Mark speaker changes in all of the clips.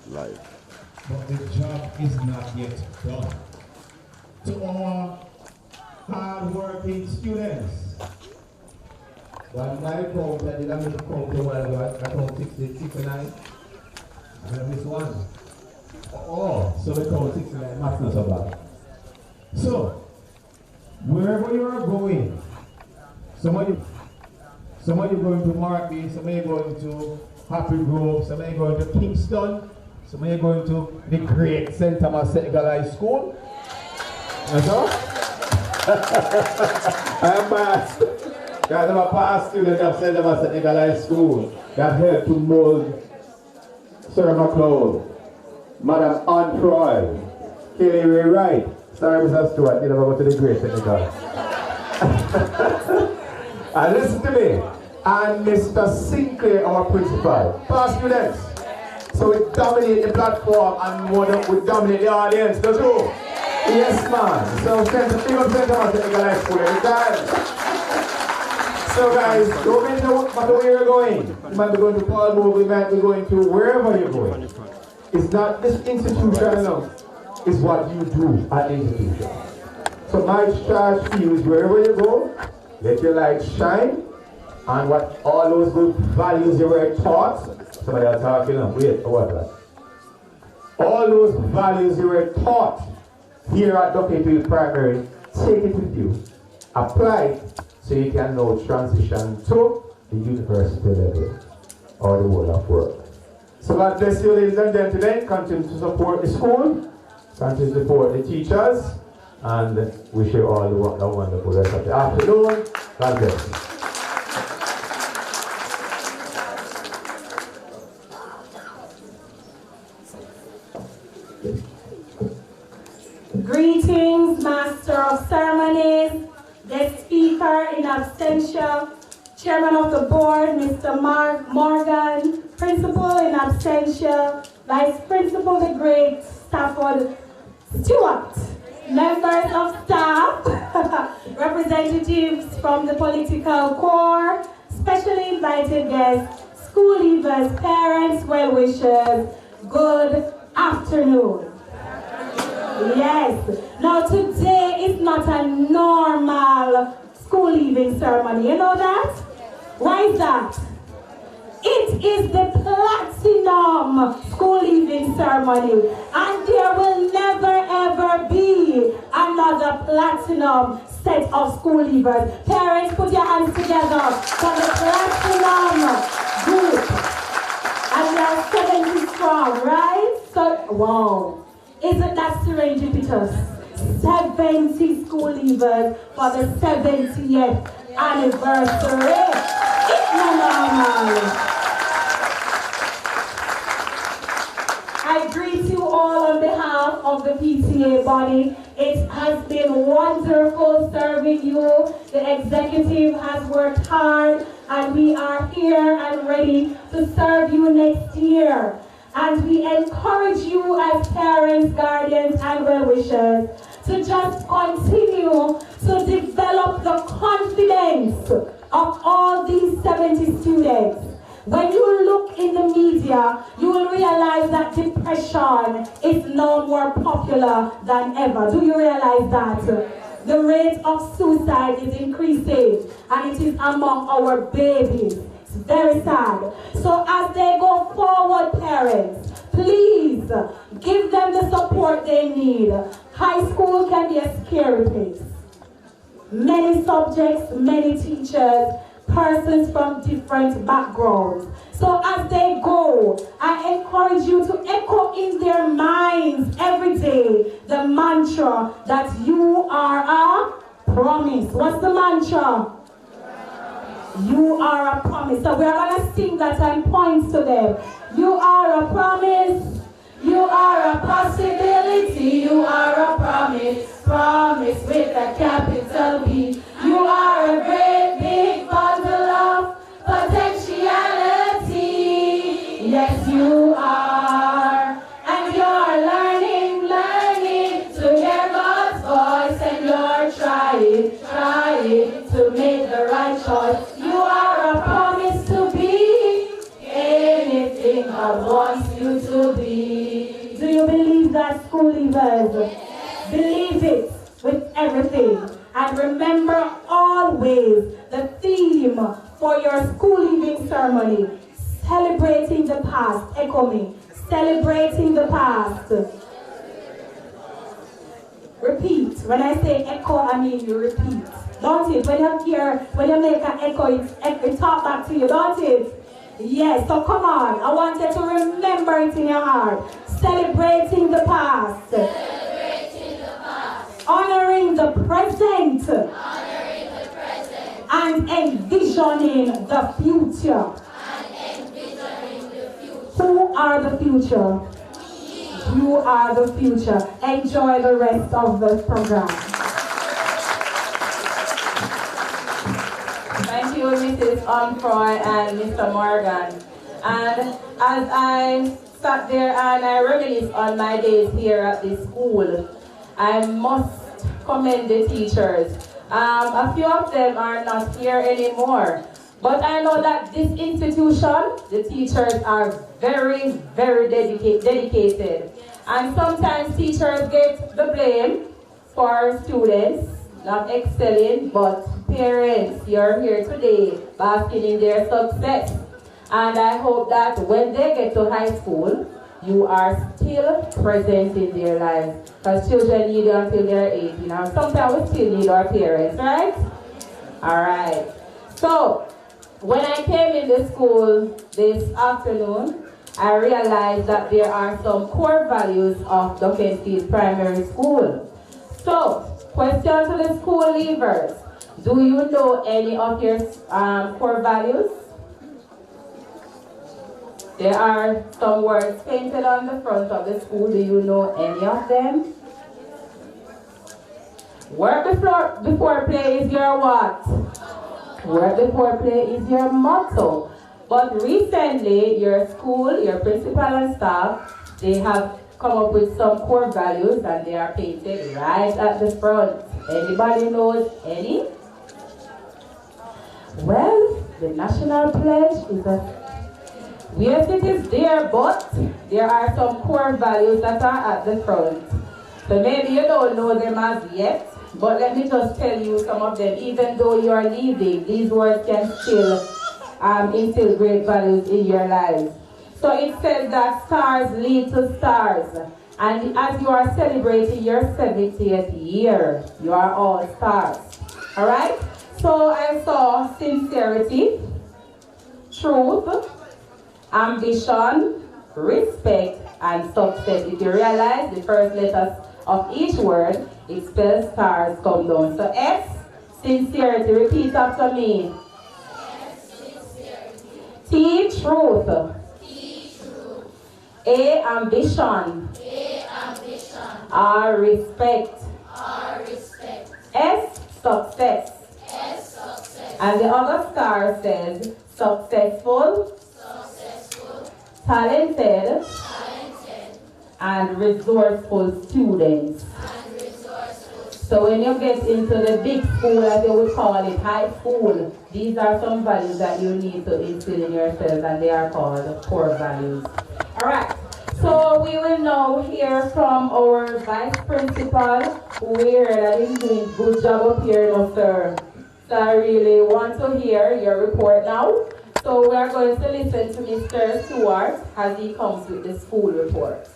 Speaker 1: life.
Speaker 2: But the job is not yet done. To our hard-working students, when I count, I did a miss count a while ago, I count 69, and I miss one. Oh, so we count 69, math's not so bad. So, wherever you are going, some of you going to Markby, some of you going to Happy Grove, some of you going to Kingston, some of you going to the great St. Thomas Senegal High School. That's all? I am past. Guys, I'm a past student of St. Thomas Senegal High School that helped to mold Sarah McLeod, Madam Anne Troy, Kelly Ray Wright. Sorry, Mr. Stewart, you never go to the great Senegal. And listen to me. And Mr. Sinclair, our principal. Past students. So we dominate the platform and we dominate the audience, don't you? Yes, man. So St. Thomas Senegal High School every time. So guys, don't matter where you're going. You might be going to Paul Moore, you might be going to wherever you're going. It's not this institution alone. It's what you do at the institution. So my charge to you is wherever you go, let your light shine, and what all those good values you were taught. Somebody else talking now. Wait, what that? All those values you were taught here at Duckenfield Primary, take it with you, apply it, so you can now transition to the university level or the world of work. So God bless you, ladies and gentlemen. Continue to support the school, continue to support the teachers, and wish you all a wonderful rest of the afternoon. God bless you.
Speaker 3: Greetings, Master of Ceremonies, guest speaker in absentia, Chairman of the Board, Mr. Mark Morgan, Principal in absentia, Vice Principal the Great Stafford Stewart, members of staff, representatives from the political corps, specially invited guests, school leavers, parents, well-wishers, good afternoon. Yes. Now today is not a normal school leaving ceremony. You know that? Why is that? It is the platinum school leaving ceremony, and there will never ever be another platinum set of school leavers. Parents, put your hands together for the platinum group. And they are 70 strong, right? So, wow. Isn't that serendipitous? 70 school leavers for the 70th anniversary. It's not normal. I greet you all on behalf of the PTA body. It has been wonderful serving you. The executive has worked hard, and we are here and ready to serve you next year. And we encourage you as parents, guardians, and well-wishers to just continue to develop the confidence of all these 70 students. When you look in the media, you will realize that depression is now more popular than ever. Do you realize that? The rate of suicide is increasing, and it is among our babies. Very sad. So as they go forward, parents, please give them the support they need. High school can be a scary place. Many subjects, many teachers, persons from different backgrounds. So as they go, I encourage you to echo in their minds every day the mantra that you are a promise. What's the mantra? You are a promise. So we are going to sing that and point to them. You are a promise. You are a possibility. You are a promise. Promise with a capital P. You are a great big bundle of potentiality. Yes, you are. And you're learning to hear God's voice. And you're trying to make the right choice. You are a promise to be anything God wants you to Do you believe that, school leavers? Believe it with everything. And remember always the theme for your school leaving ceremony, celebrating the past. Echo me. Celebrating the past. Repeat. When I say echo, I mean you repeat. Don't it? When you make an echo, it talk back to you, don't it? Yes, so come on. I want you to remember it in your heart. Celebrating the past.
Speaker 1: Celebrating the past.
Speaker 3: Honoring the present.
Speaker 1: Honoring the present.
Speaker 3: And envisioning the future.
Speaker 1: And envisioning the future.
Speaker 3: Who are the future? You are the future. Enjoy the rest of the program.
Speaker 4: Thank you, Mrs. Onfroy and Mr. Morgan. And as I sat there and I reminisce on my days here at the school, I must commend the teachers. A few of them are not here anymore. But I know that this institution, the teachers are very, very dedicated. And sometimes teachers get the blame for students not excelling, but parents, you're here today basking in their success. And I hope that when they get to high school, you are still present in their lives. Because children need you until they're 18. Now, sometimes we still need our parents, right? All right. So, when I came in the school this afternoon, I realized that there are some core values of Duckenfield Primary School. So, question to the school leavers. Do you know any of your core values? There are some words painted on the front of the school. Do you know any of them? Work before play is your what? Work before play is your motto. But recently, your school, your principal and staff, they have come up with some core values and they are painted right at the front. Anybody knows any? Well, the national pledge is yes, it is there, but there are some core values that are at the front. So maybe you don't know them as yet, but let me just tell you some of them. Even though you are leaving, these words can still instill great values in your lives. So it says that stars lead to stars. And as you are celebrating your 70th year, you are all stars. All right? So I saw sincerity, truth, ambition, respect, and success. If you realize the first letters of each word, it spells stars come down. So S, sincerity. Repeat after me.
Speaker 1: S, sincerity.
Speaker 3: T, truth.
Speaker 1: T, truth.
Speaker 3: A, ambition.
Speaker 1: A, ambition.
Speaker 3: R, respect.
Speaker 1: R, respect.
Speaker 3: S, success.
Speaker 1: S, success.
Speaker 3: And the other star says successful,
Speaker 1: Successful.
Speaker 3: talented,
Speaker 1: Talented.
Speaker 3: and resourceful students.
Speaker 1: And resourceful.
Speaker 3: So when you get into the big school, as they would call it, high school, these are some values that you need to instill in yourself, and they are called core values. All right. So we will now hear from our vice principal, who we heard that he's doing a good job up here, no, sir. So I really want to hear your report now. So we are going to listen to Mr. Stewart as he comes with the school report.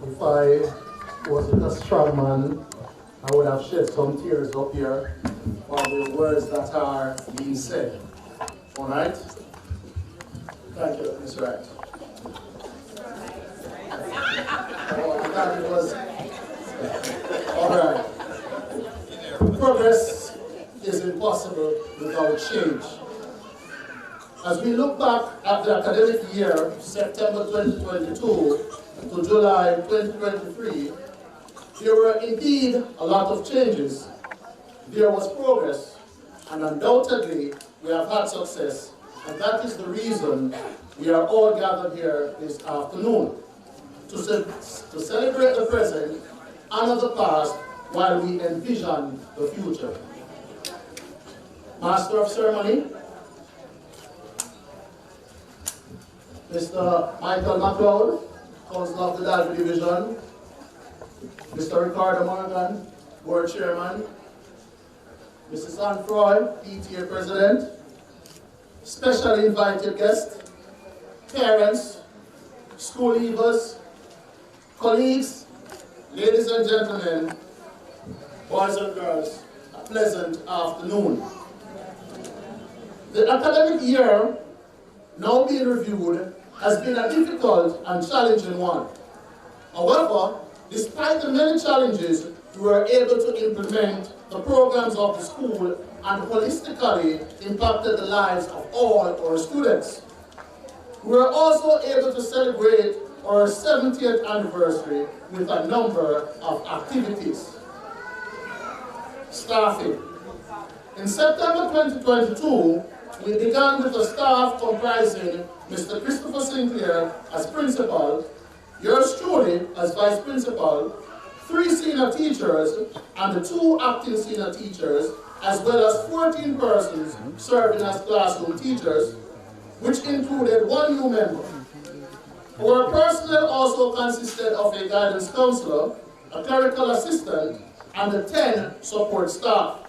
Speaker 5: If I wasn't a strong man, I would have shed some tears up here for the words that are being said. All right? Thank you, Ms. Wright. Oh, I thought it was. All right. Progress is impossible without change. As we look back at the academic year, September 2022 to July 2023, there were indeed a lot of changes. There was progress, and undoubtedly we have had success, and that is the reason we are all gathered here this afternoon to celebrate the present, honor the past, while we envision the future. Master of Ceremony, Mr. Michael McLeod, Council of the Dalby Division, Mr. Ricardo Morgan, Board Chairman, Mrs. Anne Froy, PTA President, special invited guests, parents, school leavers, colleagues, ladies and gentlemen, boys and girls, a pleasant afternoon. The academic year now being reviewed has been a difficult and challenging one. However, despite the many challenges, we were able to implement the programs of the school and holistically impacted the lives of all our students. We were also able to celebrate our 70th anniversary with a number of activities. Staffing. In September 2022, we began with a staff comprising Mr. Christopher Sinclair as principal, yours truly as vice principal, 3 senior teachers and the 2 acting senior teachers, as well as 14 persons serving as classroom teachers, which included 1 new member. Our personnel also consisted of a guidance counselor, a clerical assistant, and 10 support staff.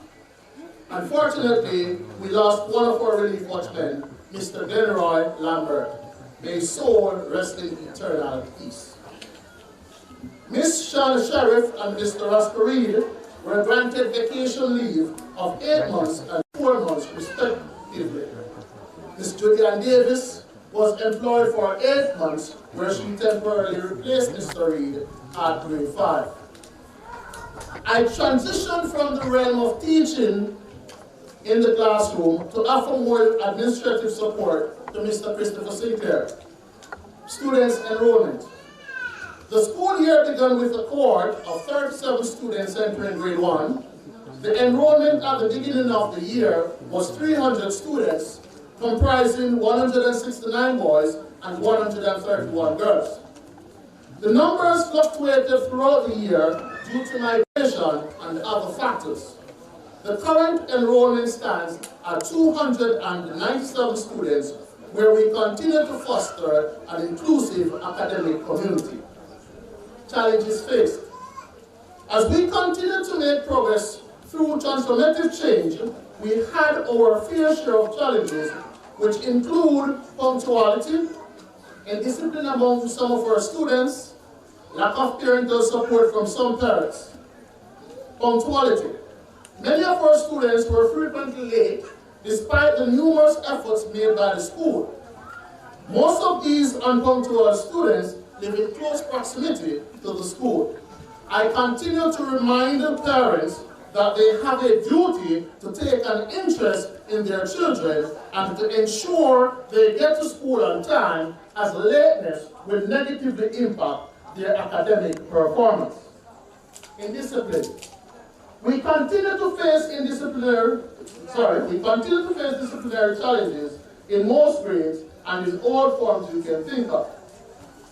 Speaker 5: Unfortunately, we lost one of our relief watchmen, Mr. Glenroy Lambert. May his soul rest in eternal peace. Miss Shana Sheriff and Mr. Oscar Reed were granted vacation leave of 8 months and 4 months respectively. Miss Julianne Davis was employed for 8 months, where she temporarily replaced Mr. Reed at grade 5. I transitioned from the realm of teaching in the classroom to offer more administrative support to Mr. Christopher Sinclair. Students enrollment. The school year began with a cohort of 37 students entering grade 1. The enrollment at the beginning of the year was 300 students, comprising 169 boys and 131 girls. The numbers fluctuated throughout the year due to migration and other factors. The current enrollment stands at 297 students, where we continue to foster an inclusive academic community. Challenges faced. As we continue to make progress through transformative change, we had our fair share of challenges, which include punctuality, indiscipline among some of our students, lack of parental support from some parents. Punctuality. Many of our students were frequently late, despite the numerous efforts made by the school. Most of these unpunctual students live in close proximity to the school. I continue to remind the parents that they have a duty to take an interest in their children and to ensure they get to school on time, as lateness will negatively impact their academic performance. Indiscipline. We continue to face disciplinary challenges in most grades and in all forms you can think of.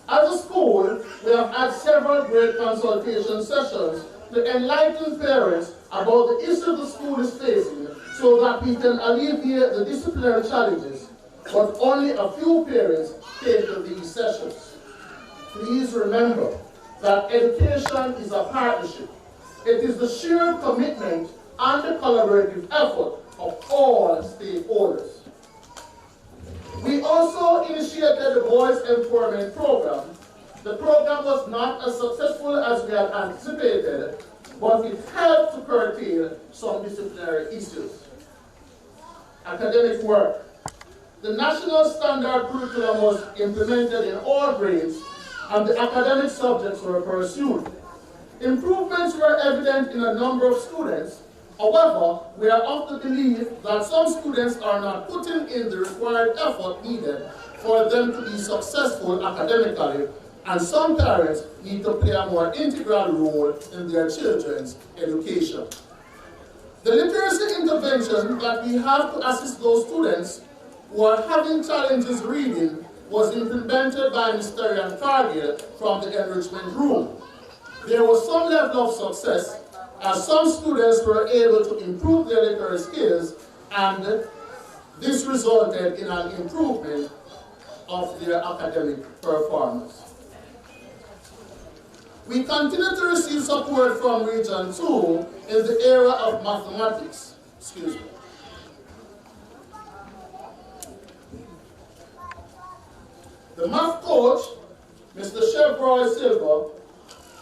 Speaker 5: As a school, we have had several grade consultation sessions to enlighten parents about the issues the school is facing so that we can alleviate the disciplinary challenges, but only a few parents came to these sessions. Please remember that education is a partnership. It is the shared commitment and the collaborative effort of all stakeholders. We also initiated the Boys Empowerment Program. The program was not as successful as we had anticipated, but it helped to curtail some disciplinary issues. Academic work. The national standard curriculum was implemented in all grades, and the academic subjects were pursued. Improvements were evident in a number of students. However, we are of the belief that some students are not putting in the required effort needed for them to be successful academically, and some parents need to play a more integral role in their children's education. The literacy intervention that we have to assist those students who are having challenges reading was implemented by Mr. Ian Cargill from the enrichment room. There was some level of success, as some students were able to improve their literary skills, and this resulted in an improvement of their academic performance. We continue to receive support from Region 2 in the area of mathematics. Excuse me. The math coach, Mr. Chevroy Silva,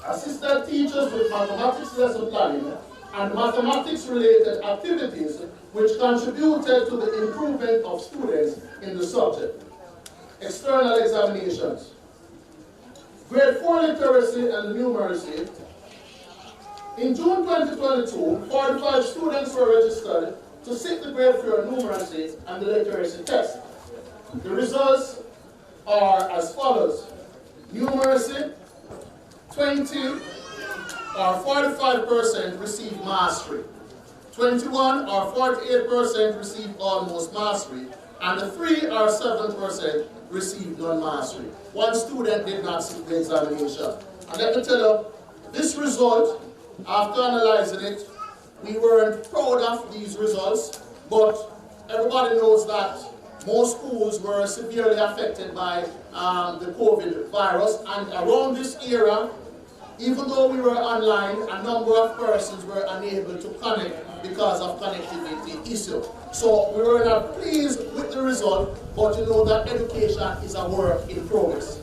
Speaker 5: assisted teachers with mathematics lesson planning and mathematics-related activities which contributed to the improvement of students in the subject. External examinations. Grade 4 literacy and numeracy. In June 2022, 45 students were registered to sit the grade 4 numeracy and the literacy test. The results are as follows. Numeracy, 20 or 45% received mastery. 21 or 48% received almost mastery. And the 3 or 7% received non-mastery. One student did not sit the examination. And let me tell you, this result, after analyzing it, we weren't proud of these results, but everybody knows that most schools were severely affected by the COVID virus, and around this era, even though we were online, a number of persons were unable to connect because of connectivity issue. So we were not pleased with the result, but you know that education is a work in progress.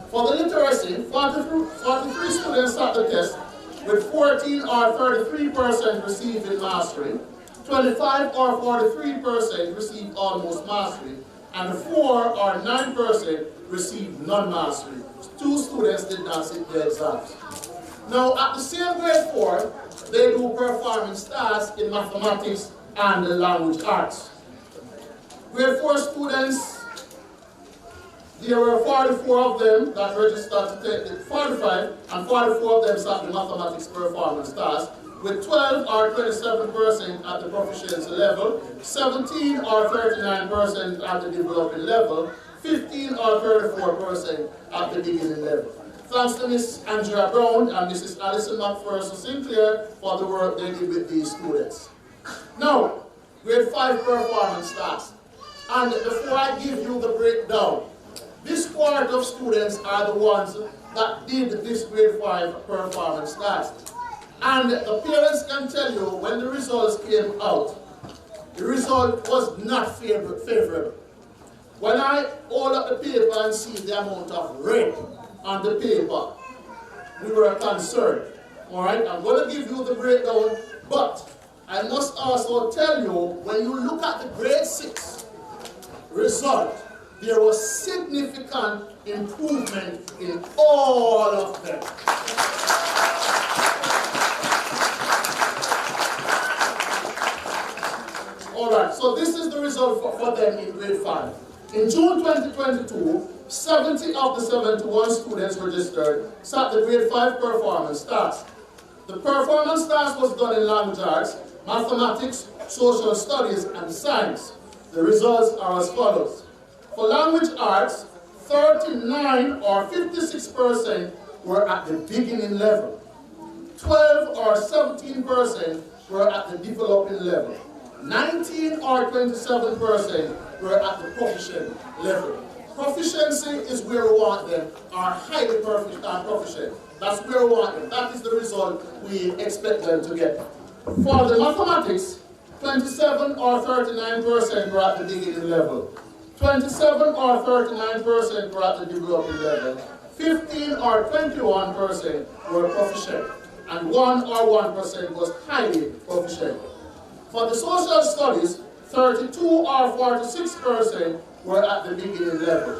Speaker 5: For the literacy, 43 students sat the test with 14 or 33% receiving mastery, 25 or 43% received almost mastery, and 4 or 9% received non-mastery. 2 students did not sit the exams. Now, at the same grade 4, they do performance tasks in mathematics and the language arts. Grade 4 students, there were 44 of them that registered to take the 45, and 44 of them sat the mathematics performance task, with 12 or 27% at the proficiency level, 17 or 39% at the developing level, 15 or 34% at the beginning level. Thanks to Ms. Andrea Brown and Mrs. Alison McPherson Sinclair for the work they did with these students. Now, grade 5 performance task. And before I give you the breakdown, this part of students are the ones that did this grade 5 performance task. And the parents can tell you when the results came out, the result was not favorable. When I hold up the paper and see the amount of red on the paper, we were concerned. All right, I'm going to give you the breakdown, but I must also tell you, when you look at the grade 6 result, there was significant improvement in all of them. All right, so this is the result for them in grade 5. In June 2022, 70 of the 71 students registered sat the grade 5 performance task. The performance task was done in language arts, mathematics, social studies, and science. The results are as follows. For language arts, 39 or 56% were at the beginning level. 12 or 17% were at the developing level. 19 or 27% were at the proficient level. Proficiency is where we want them, are highly proficient. That's where we want them. That is the result we expect them to get. For the mathematics, 27 or 39% were at the beginning level. 27 or 39% were at the developing level. 15 or 21% were proficient. And 1 or 1% was highly proficient. For the social studies, 32 or 46% were at the beginning level.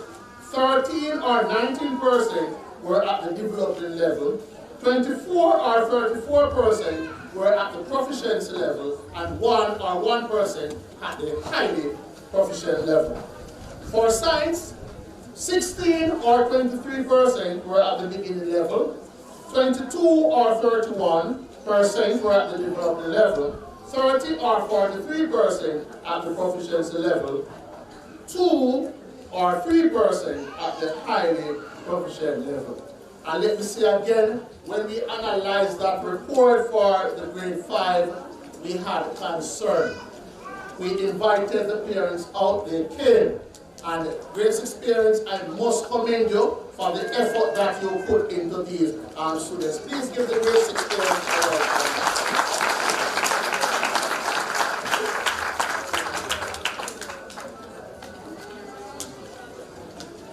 Speaker 5: 13 or 19% were at the developing level. 24 or 34% were at the proficiency level, and 1 or 1% at the highly proficient level. For science, 16 or 23% were at the beginning level. 22 or 31% were at the developing level. 30 or 43% at the proficiency level, 2 or 3% at the highly proficient level. And let me say again, when we analyzed that report for the grade 5, we had concern. We invited the parents out, they came. And grade 6 parents, I must commend you for the effort that you put into these students. Please give the grade 6 parents a round.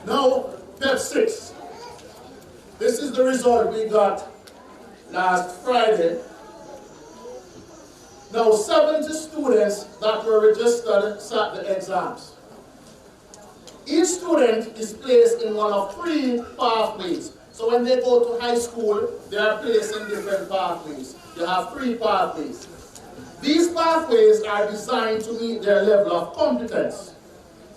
Speaker 5: Now, PEP 6. This is the result we got last Friday. Now, 70 students that were registered sat the exams. Each student is placed in one of 3 pathways. So when they go to high school, they are placed in different pathways. You have 3 pathways. These pathways are designed to meet their level of competence.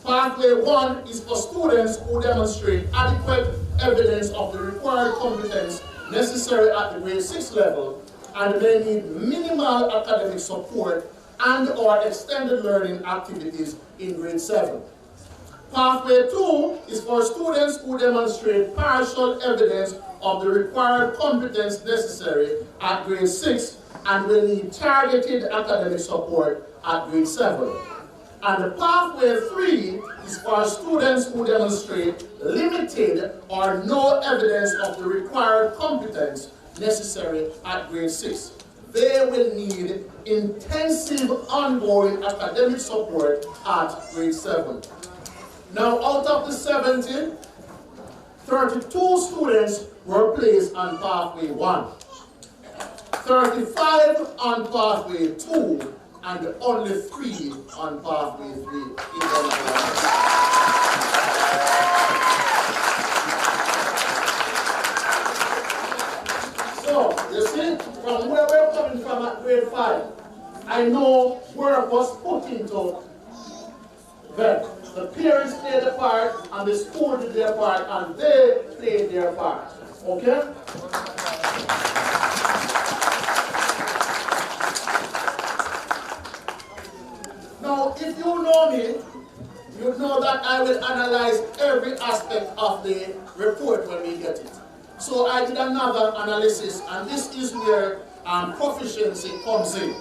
Speaker 5: Pathway 1 is for students who demonstrate adequate evidence of the required competence necessary at the grade 6 level, and they need minimal academic support and or extended learning activities in grade 7. Pathway 2 is for students who demonstrate partial evidence of the required competence necessary at grade 6 and will need targeted academic support at grade 7. And the pathway 3 is for students who demonstrate limited or no evidence of the required competence necessary at grade 6. They will need intensive ongoing academic support at grade 7. Now, out of the 70, 32 students were placed on pathway 1, 35 on pathway 2, and only 3 on pathway 3. So, you see, from where we're coming from at grade 5, I know work was put into them. The parents played their part, and the school did their part, and they played their part. Okay? Now, if you know me, you know that I will analyze every aspect of the report when we get it. So I did another analysis, and this is where proficiency comes in.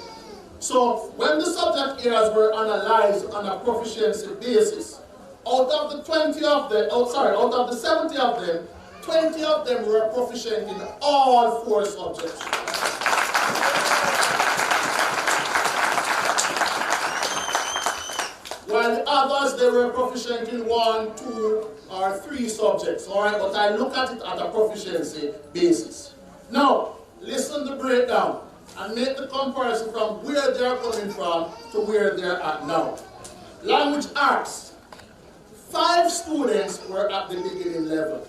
Speaker 5: So when the subject areas were analyzed on a proficiency basis, out of the 70 of them, 20 of them were proficient in all 4 subjects. While the others, they were proficient in 1, 2, or 3 subjects. All right, but I look at it at a proficiency basis. Now, listen to the breakdown and make the comparison from where they're coming from to where they're at now. Language arts. 5 students were at the beginning level.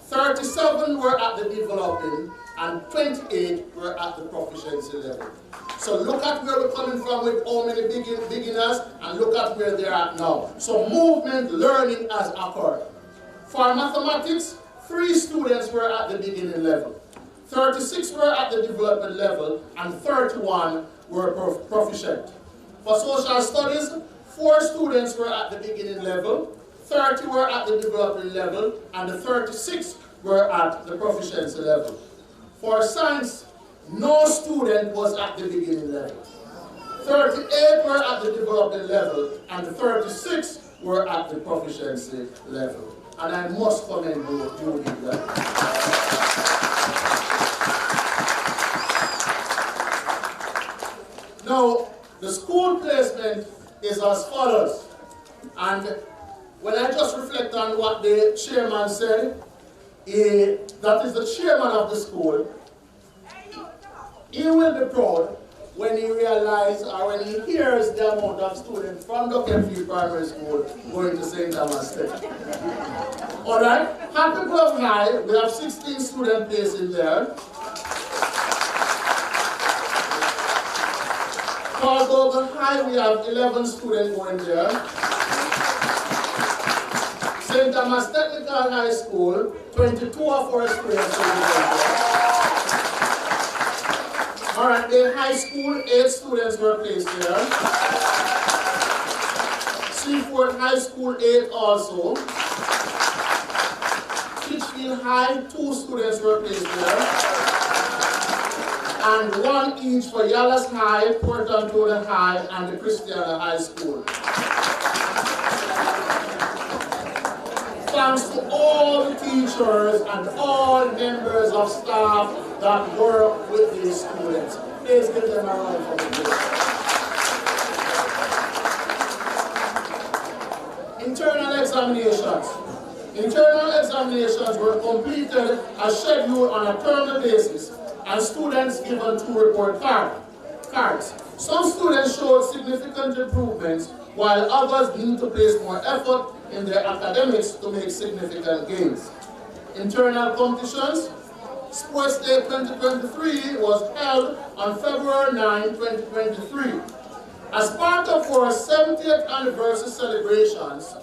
Speaker 5: 37 were at the developing, and 28 were at the proficiency level. So look at where we're coming from with how many beginners, and look at where they're at now. So movement learning has occurred. For mathematics, 3 students were at the beginning level. 36 were at the development level, and 31 were proficient. For social studies, 4 students were at the beginning level, 30 were at the development level, and the 36 were at the proficiency level. For science, no student was at the beginning level. 38 were at the development level, and the 36 were at the proficiency level. And I must commend you did that. Now, the school placement is as follows. And when I just reflect on what the chairman said, that is the chairman of the school, he will be proud when he realizes or when he hears the amount of students from Duckenfield Primary School going to St. Thomas State. Alright, Happy Grove High, we have 16 students placed in there. Cargogan High, we have 11 students going there. St. Thomas Technical High School, 22 of our students will be there. Alright, in high school, 8 students were placed there. Seaford High School, 8 also. Duckenfield High, 2 students were placed there. And 1 each for Yallas High, Port Antonio High, and the Christiana High School. Thanks to all the teachers and all members of staff that work with these students. Please give them a round of applause. Internal examinations. Internal examinations were completed as scheduled on a terminal basis, and students given 2 report cards. Some students showed significant improvements, while others need to place more effort in their academics to make significant gains. Internal competitions. Sports Day 2023 was held on February 9, 2023. As part of our 70th anniversary celebrations,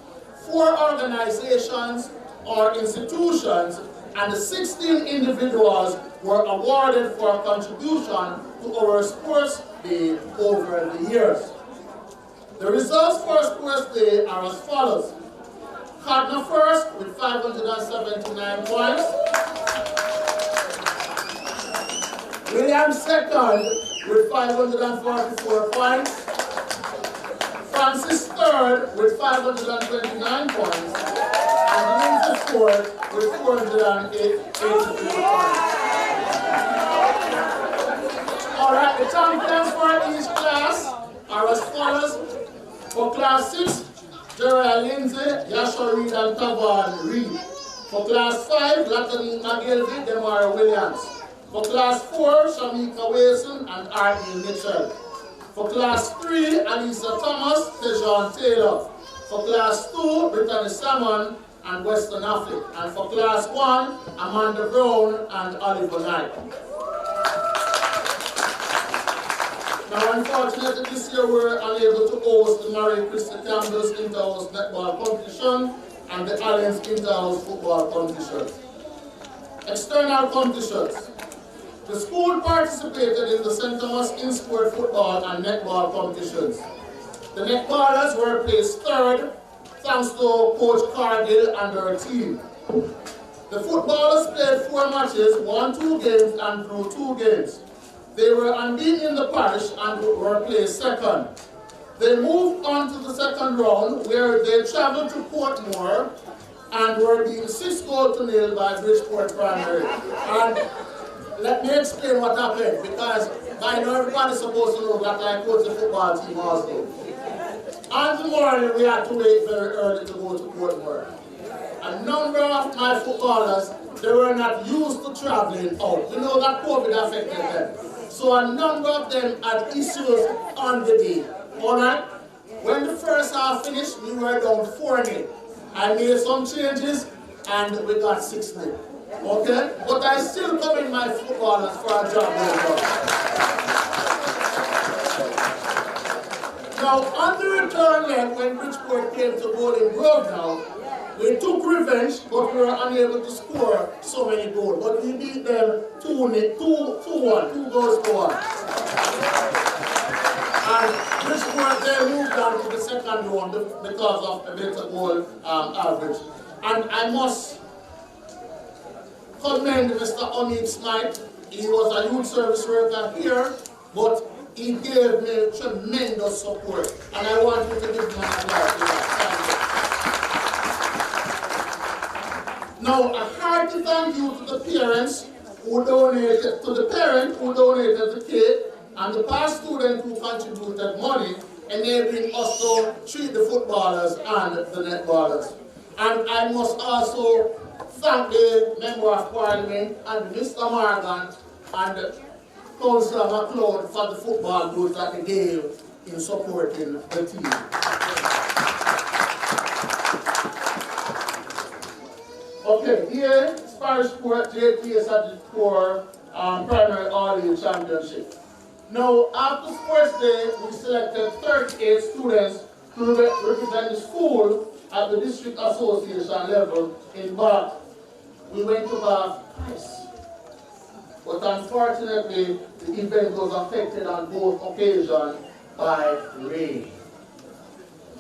Speaker 5: 4 organizations or institutions and 16 individuals were awarded for contribution to our Sports Day over the years. The results for Sports Day are as follows. Cardinal first with 579 points. William second with 544 points. Francis third with 529 points. And Lindsay fourth with 483 points. Alright, the champions for each class are as follows. For class 6, Gerald Lindsay, Yasha Reed, and Tavan Reed. For class 5, Latonin McGilvey, Demar Williams. For class 4, Shamika Wilson and R.E. Mitchell. For class 3, Alisa Thomas, Tejan Taylor. For class 2, Brittany Salmon and Weston Affleck. And for class 1, Amanda Brown and Oliver Knight. Now, unfortunately, this year we were unable to host the Mary Christie Campbell's Inter-House Netball Competition and the Alliance Inter-House Football Competition. External competitions. The school participated in the St. Thomas in-sport football and netball competitions. The netballers were placed 3rd, thanks to Coach Cargill and her team. The footballers played 4 matches, won 2 games, and drew 2 games. They were unbeaten in the parish and were placed 2nd. They moved on to the 2nd round, where they traveled to Portmore and were beaten 6-0 by Bridgeport Primary. And let me explain what happened, because by now everybody's supposed to know that I coach the football team also. On the morning, we had to wait very early to go to Portmore. A number of my footballers, they were not used to traveling out. You know that COVID affected them. So a number of them had issues on the day. Alright? When the first half finished, we were down 4-0. I made some changes and we got 6-0. Okay? But I still come in my footballers for a job well done. Now, on the return leg, when Bridgeport came to Golden Grove now, we took revenge, but we were unable to score so many goals. But we beat them 2-1, 2 goals to 1. And Bridgeport then moved on to the 2nd round because of a better goal average. And I must commend Mr. Omid Smythe. He was a youth service worker here, but he gave me tremendous support. And I want you to give him an applause for that. Now, a hearty thank you to the parents who donated, to the parent who donated the kit, and the past student who contributed money, enabling us to treat the footballers and the netballers. And I must also thank the Member of Parliament and Mr. Morgan and Councillor McLeod for the football goods that they gave in supporting the team. Okay, here, Spanish Sport JPS at the core primary all-year championship. Now, after Sports Day, we selected 38 students to represent the school at the district association level in Bath. We went to Bath twice, but unfortunately, the event was affected on both occasions by rain.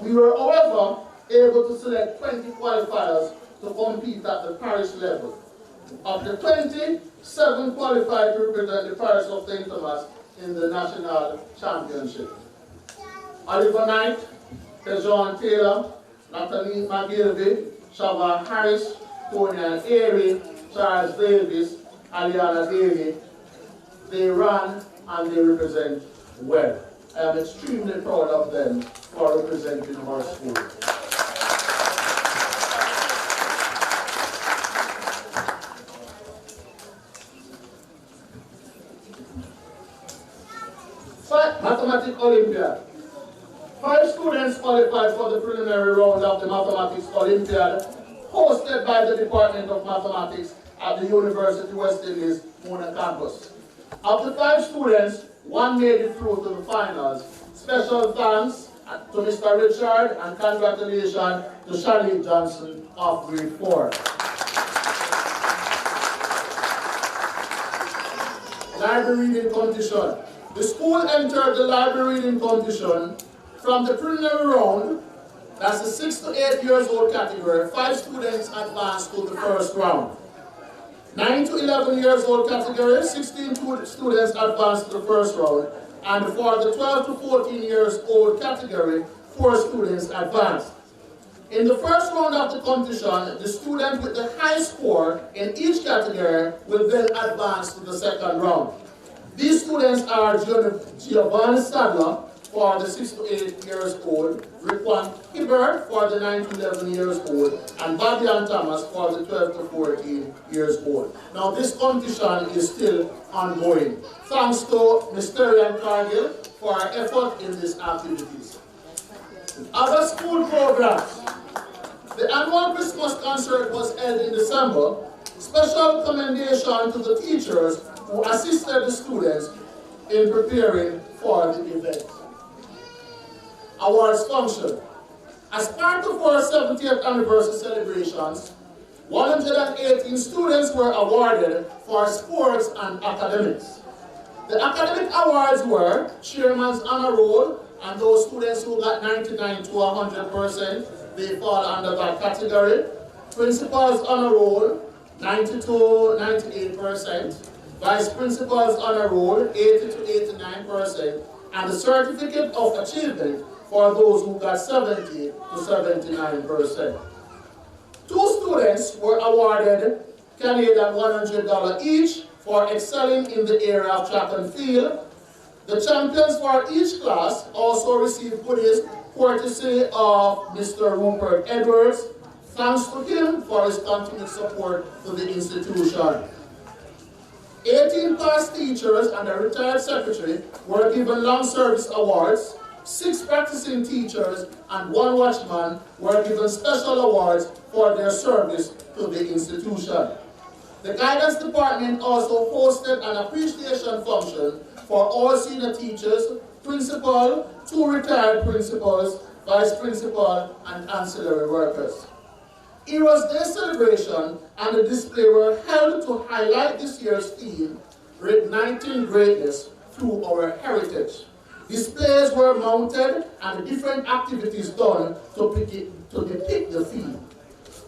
Speaker 5: We were, however, able to select 20 qualifiers to compete at the parish level. Of the 20, 7 qualified to represent the parish of St. Thomas in the national championship. Oliver Knight, Tejon Taylor, Natalie McGilvey, Shava Harris, Tony and Airy, Charles Davis, Aliana Davey. They ran and they represent well. I am extremely proud of them for representing our school. Mathematics Olympiad. 5 students qualified for the preliminary round of the Mathematics Olympiad, hosted by the Department of Mathematics at the University of West Indies, Mona campus. Of the 5 students, 1 made it through to the finals. Special thanks to Mr. Richard and congratulations to Shirley Johnson of grade 4. Library reading competition. The school entered the library reading competition from the preliminary round, that's the 6 to 8 years old category. 5 students advanced to the first round. 9 to 11 years old category, 16 students advanced to the first round. And for the 12 to 14 years old category, 4 students advanced. In the first round of the competition, the student with the high score in each category will then advance to the second round. These students are Giovanni Stadler for the 6 to 8 years old, Rickwan Hibbert for the 9 to 11 years old, and Babian Thomas for the 12 to 14 years old. Now this competition is still ongoing. Thanks to Mr. and Cargill for our effort in these activities. Other school programs. The annual Christmas concert was held in December. Special commendation to the teachers who assisted the students in preparing for the event. Awards function. As part of our 70th anniversary celebrations, 118 students were awarded for sports and academics. The academic awards were Chairman's Honor Roll, and those students who got 99 to 100%, they fall under that category. Principal's Honor Roll, 90 to 98%. Vice Principal's Honor Roll, 80 to 89%. And the Certificate of Achievement for those who got 70 to 79%. 2 students were awarded Canadian $100 each for excelling in the area of track and field. The champions for each class also received goodies courtesy of Mr. Rupert Edwards. Thanks to him for his continued support to the institution. 18 past teachers and a retired secretary were given long service awards. 6 practicing teachers and 1 watchman were given special awards for their service to the institution. The guidance department also hosted an appreciation function for all senior teachers, principal, 2 retired principals, vice principal, and ancillary workers. Heroes Day celebration and the display were held to highlight this year's theme, Reigniting Greatness Through Our Heritage. Displays were mounted and different activities done to depict the theme.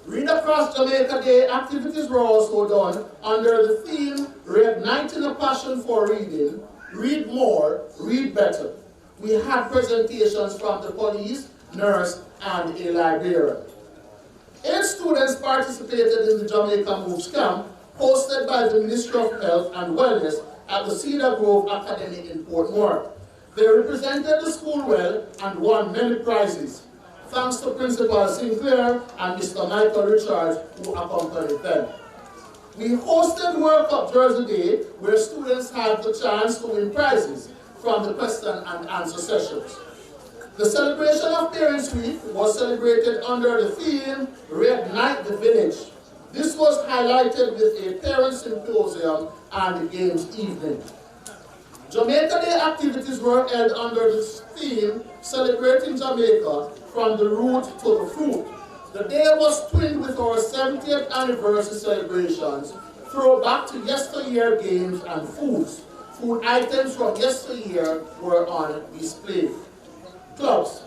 Speaker 5: Read Across Jamaica Day activities were also done under the theme, Reigniting a Passion for Reading, Read More, Read Better. We had presentations from the police, nurse, and a librarian. 8 students participated in the Jamaica Moves camp, hosted by the Ministry of Health and Wellness at the Cedar Grove Academy in Portmore. They represented the school well and won many prizes, thanks to Principal Sinclair and Mr. Michael Richards, who accompanied them. We hosted World Cup Jersey Day, where students had the chance to win prizes from the question and answer sessions. The celebration of Parents Week was celebrated under the theme, Reignite the Village. This was highlighted with a parent symposium and a games evening. Jamaica Day activities were held under the theme, Celebrating Jamaica from the Root to the Fruit. The day was twinned with our 70th anniversary celebrations, throwback to yesteryear games and foods. Food items from yesteryear were on display. Clubs.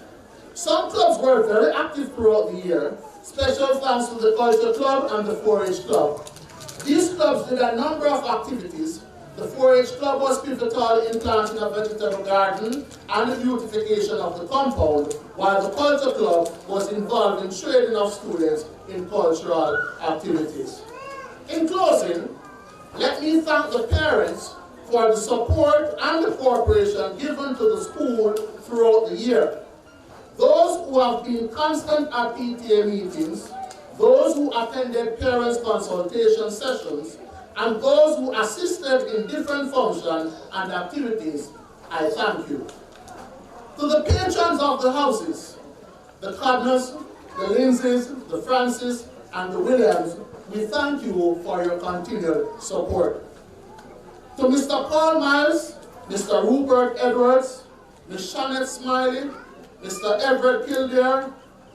Speaker 5: Some clubs were very active throughout the year. Special thanks to the Culture Club and the 4-H Club. These clubs did a number of activities. The 4-H club was pivotal in planting a vegetable garden and the beautification of the compound, while the culture club was involved in training of students in cultural activities. In closing, let me thank the parents for the support and the cooperation given to the school throughout the year. Those who have been constant at PTA meetings, those who attended parents' consultation sessions, and those who assisted in different functions and activities, I thank you. To the patrons of the houses, the Codners, the Lindsays, the Francis, and the Williams, we thank you for your continued support. To Mr. Paul Miles, Mr. Rupert Edwards, Ms. Shanette Smiley, Mr. Everett Kildare,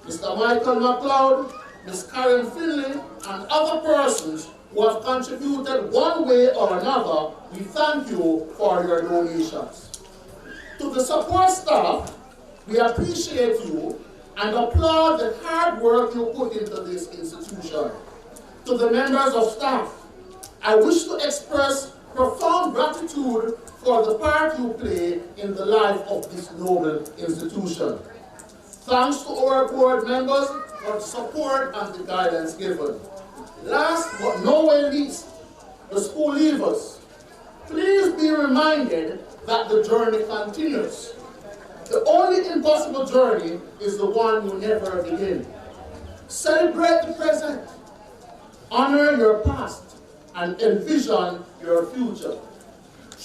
Speaker 5: Mr. Michael McLeod, Ms. Karen Finley, and other persons who have contributed one way or another, we thank you for your donations. To the support staff, we appreciate you and applaud the hard work you put into this institution. To the members of staff, I wish to express profound gratitude for the part you play in the life of this noble institution. Thanks to our board members for the support and the guidance given. Last but nowhere least, the school leavers, please be reminded that the journey continues. The only impossible journey is the one you never begin. Celebrate the present, honor your past, and envision your future.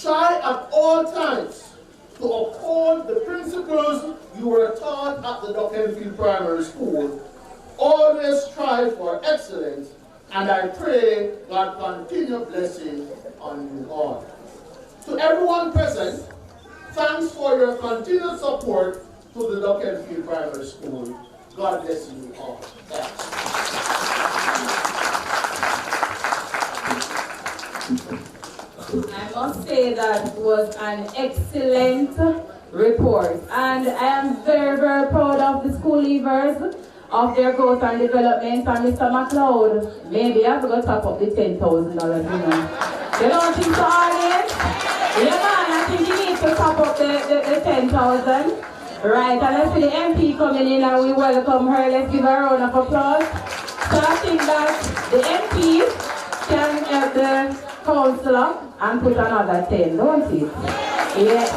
Speaker 5: Try at all times to uphold the principles you were taught at the Duckenfield Primary School. Always strive for excellence, and I pray God continue blessing on you all. To everyone present, thanks for your continued support to the Duckenfield Primary School. God bless you all. Thanks.
Speaker 4: I must say that was an excellent report, and I am very, very proud of the school leavers, of their growth and development. And Mr. McLeod, maybe I forgot to top up the $10,000, you know. You don't think so, audience? Yeah, man, I think you need to top up the 10,000. Right, and I see the MP coming in and we welcome her. Let's give her a round of applause. So I think that the MP can help the councillor and put another 10, don't it? Yes.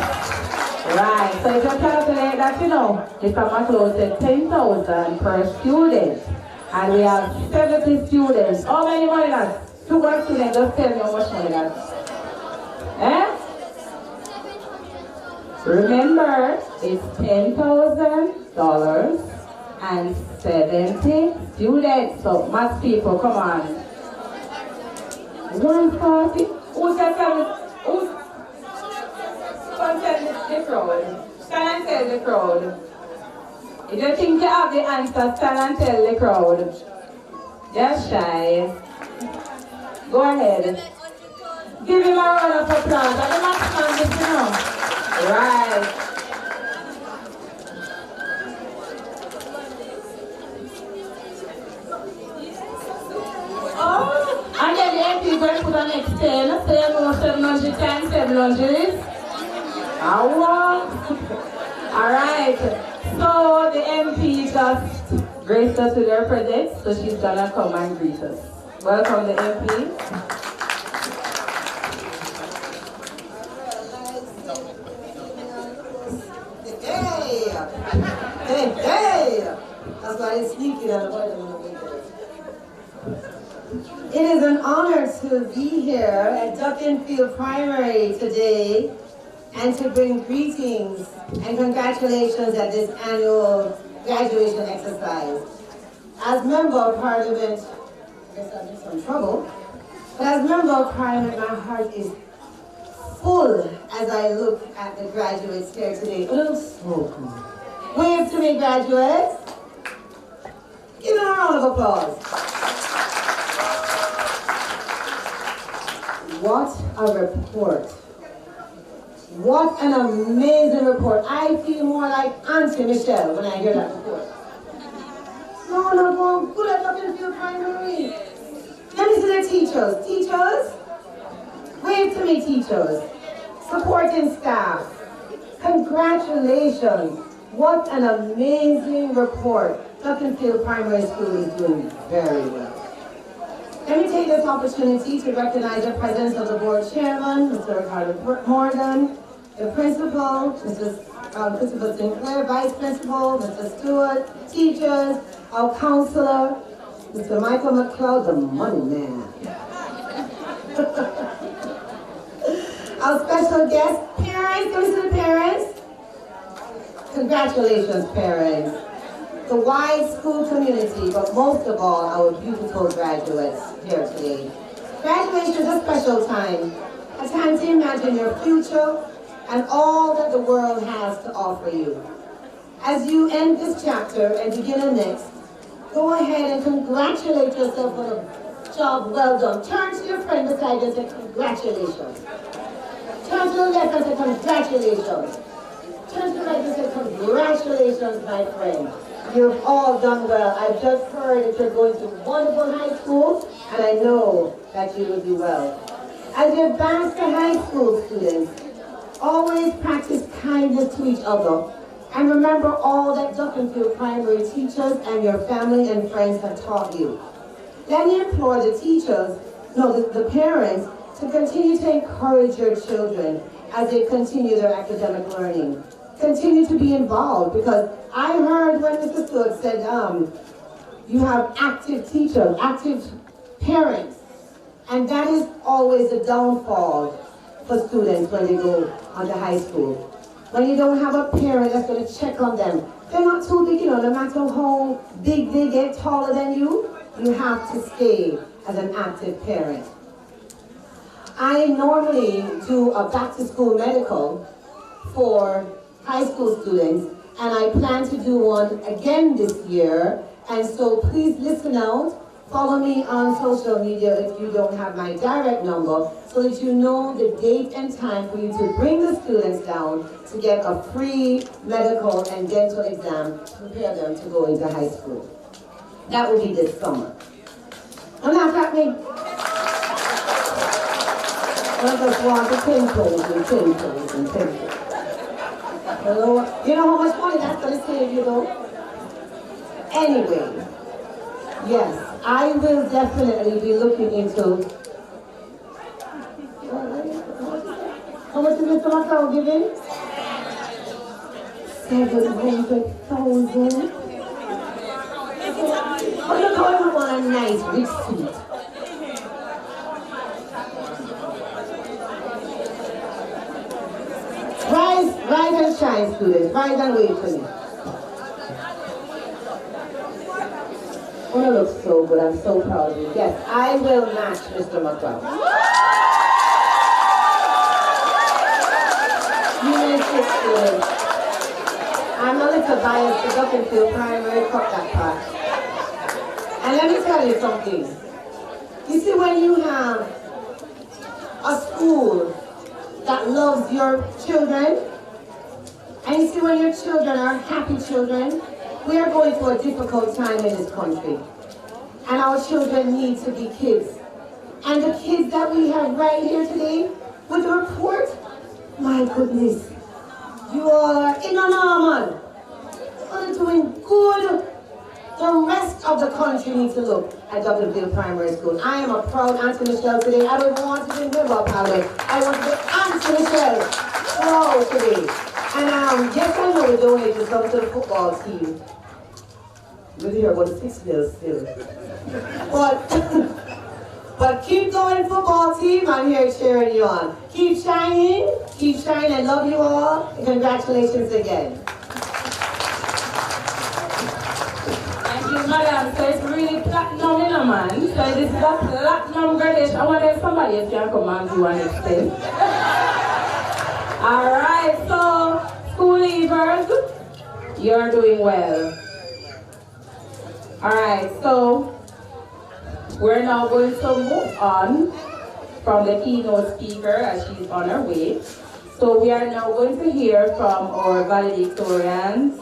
Speaker 4: Right, so if you calculate that, you know, Mr. McLeod said 10,000 per student. And we have 70 students. How many money that? 2 students, just tell me how much money that. Eh? Remember, it's $10,000 and 70 students. So, math people, come on. 140? Who said 70? Who said the crowd? Stand and tell the crowd. If you think you have the answer, stand and tell the crowd. Just shy. Go ahead. Give him a round of applause. And the maximum is, you know. Right. Oh, and then the MP is going to put an next 10. So you know 700 times 700 is? Alright. So the MP just graced us with her presence, so she's gonna come and greet us. Welcome the MP.
Speaker 6: Hey! That's why it's sneaky on the bottom. It is an honor to be here at Duckenfield Primary today and to bring greetings and congratulations at this annual graduation exercise. As Member of Parliament, I guess I'm in some trouble, but as Member of Parliament, my heart is full as I look at the graduates here today. A little smoky. Wave to me, graduates. Give them a round of applause. What a report. What an amazing report. I feel more like Auntie Michelle when I hear that report. No, good at Duckenfield Primary. Let me see the teachers. Teachers? Wave to me, teachers. Supporting staff. Congratulations. What an amazing report. Duckenfield Primary School is doing very well. Let me take this opportunity to recognize the presence of the board chairman, Mr. Ricardo Morgan, the principal, Principal Sinclair, vice principal, Mr. Stewart, teachers, our counselor, Mr. Michael McLeod, the money man. Our special guest, parents, can we see the parents? Congratulations, parents. The wide school community, but most of all, our beautiful graduates here today. Graduation is a special time, a time to imagine your future and all that the world has to offer you. As you end this chapter and begin the next, go ahead and congratulate yourself on a job well done. Turn to your friend beside you and say, congratulations. Turn to the left and say, congratulations. Turn to the right and say, congratulations, my friend. You've all done well. I've just heard that you're going to wonderful high school, and I know that you will do well. As you advance to high school, students, always practice kindness to each other. And remember all that Duckenfield Primary teachers and your family and friends have taught you. Let me implore the parents, to continue to encourage your children as they continue their academic learning. Continue to be involved, because I heard when Mr. Stewart said you have active teachers, active parents, and that is always a downfall for students when they go on to high school. When you don't have a parent that's going to check on them, they're not too big, no matter how big they get, taller than you have to stay as an active parent. I normally do a back-to-school medical for high school students, and I plan to do one again this year, and so please listen out. Follow me on social media if you don't have my direct number, so that you know the date and time for you to bring the students down to get a free medical and dental exam to prepare them to go into high school. That will be this summer. Don't laugh at me. I just want the pimples and pimples and pimples. You know how much money that's going to save you, though? Anyway, yes, I will definitely be looking into... How much is Mr. Macau giving? 700,000. Oh, look how everyone a nice receipt. Rise and shine, students. Rise and wait for me. Oh, you look so good. I'm so proud of you. Yes, I will match Mr. McLeod. Unit 6 students. I'm a little biased to Duckenfield Primary, cut that part. And let me tell you something. You see, when you have a school that loves your children, and you see when your children are happy children, we are going through a difficult time in this country. And our children need to be kids. And the kids that we have right here today, with the report, my goodness, you all are in a normal. You are doing good. The rest of the country needs to look at Duckenfield Primary School. I am a proud Auntie Michelle today. I don't want to be River Palette. I want to be Auntie Michelle proud today. And yes, I know we donated some to the football team. We'll hear about the 6 years still. But keep going, football team. I'm here cheering you on. Keep shining. Keep shining. I love you all. And congratulations again.
Speaker 4: Madam, so it's really platinum, you know, man. So this is a platinum graduation. I wonder if somebody else can come and do one instead. Alright, so school leavers, you're doing well. Alright, so we're now going to move on from the keynote speaker as she's on her way. So we are now going to hear from our valedictorians.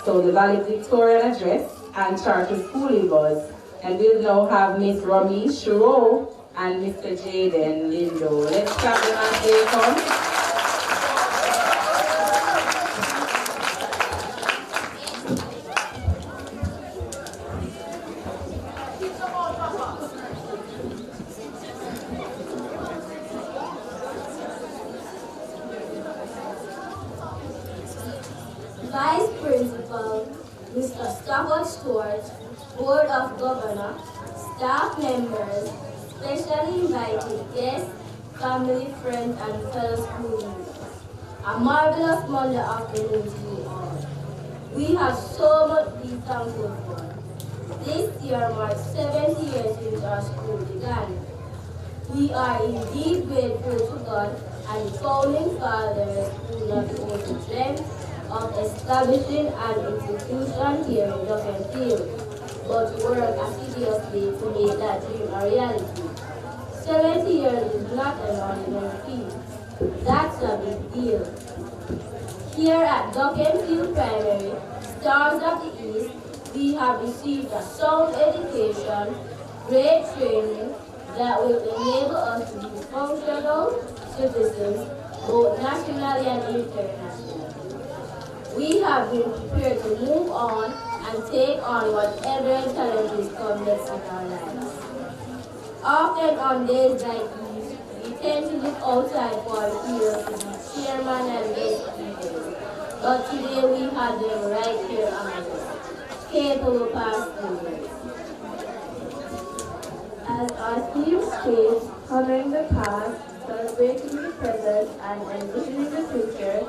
Speaker 4: So the valedictorian address and charter school leavers And we'll now have Miss Ramesh Rowe and Mr. Jaden Lindo. Let's clap them as they come.
Speaker 1: Vice Principal, Mr. Stafford Stewart, Board of Governors, staff members, specially invited guests, family, friends, and fellow school leaders. A marvelous Monday afternoon to you all. We have so much to be thankful for. This year marks 70 years since our school began. We are indeed grateful to God and the founding fathers who not only dreamt of establishing an institution here in Duckenfield, but work assiduously to make that dream a reality. 70 years is not an ordinary feat. That's a big deal. Here at Duckenfield Primary, Stars of the East, we have received a sound education, great training that will enable us to be functional citizens, both nationally and internationally. We have been prepared to move on and take on whatever challenges come next in our lives. Often on days like these, we tend to look outside for our heroes to be chairman and guest speakers. But today we have them right here among us, capable past students. As our theme states, honoring the past, celebrating the present, and envisioning the future,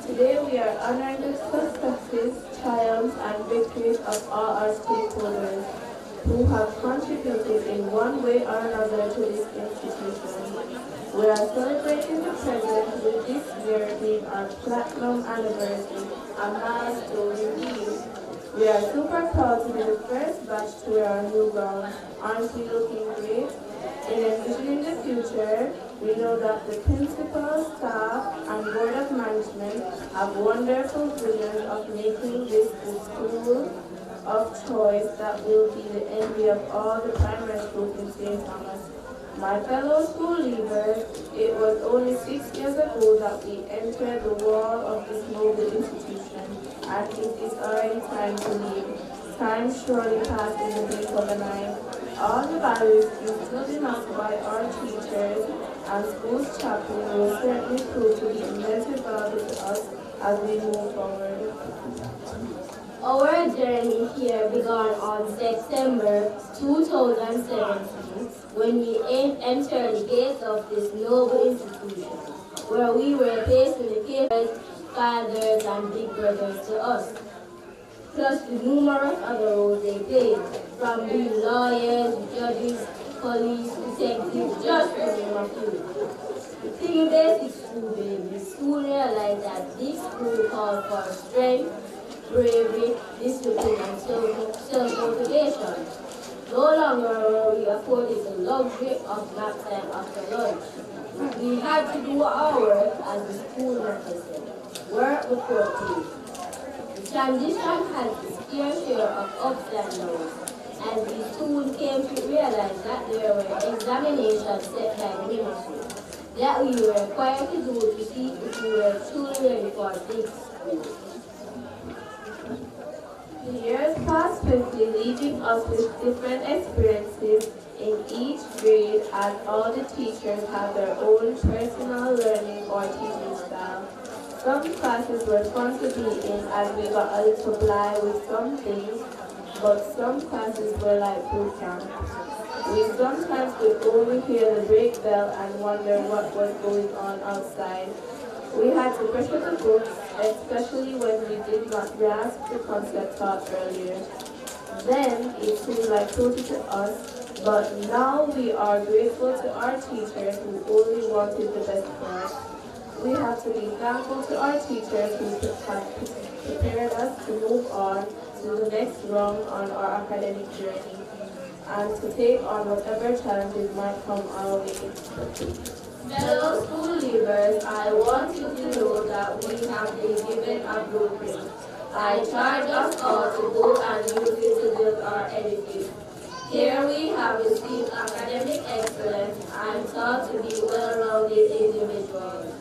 Speaker 1: today we are honoring the successes, triumphs, and victories of all our stakeholders who have contributed in one way or another to this institution. We are celebrating the present with this year being our platinum anniversary, a milestone indeed. We are super proud to be the first batch to wear our new gowns. Aren't we looking great? In envisioning the future, we know that the principal, staff, and board of management have wonderful visions of making this the school of choice that will be the envy of all the primary schools in St. Thomas. My fellow school leavers, it was only 6 years ago that we entered the wall of this noble institution, and it is already time to leave. Time surely passed in the blink of an eye. All the values instilled in us by our teachers and school's chaplain will certainly prove to be immensely valuable to us as we move forward. Our journey here began on September 2017 when we entered the gates of this noble institution, where we were placed in the papers, fathers, and big brothers to us, plus the numerous other roles they played, from being lawyers, judges, police, detectives, just to name a few. The thing in basic school, we soon realized that this school called for strength, bravery, discipline, and self-motivation. No longer were we afforded the luxury of nap time after lunch. We had to do our work as the school method said, work before play. The transition had its fair share of ups and downs, as we soon came to realize that there were examinations set by the ministry that we were required to do to see if we were truly ready for big school. The years passed swiftly, leaving us with different experiences in each grade, as all the teachers have their own personal learning or teaching style. Some classes were fun to be in as we got a little blind with some things, but some classes were like boot camp. We sometimes could only hear the break bell and wonder what was going on outside. We had to pressure the books, especially when we did not grasp the concept taught earlier. Then it seemed like cruelty to us, but now we are grateful to our teachers who only wanted the best for us. We have to be thankful to our teachers who have prepared us to move on to the next rung on our academic journey and to take on whatever challenges might come our way. Fellow school leavers, I want you to know that we have been given a blueprint. I charge us all to go and use it to build our edifice. Here we have received academic excellence and taught to be well-rounded individuals.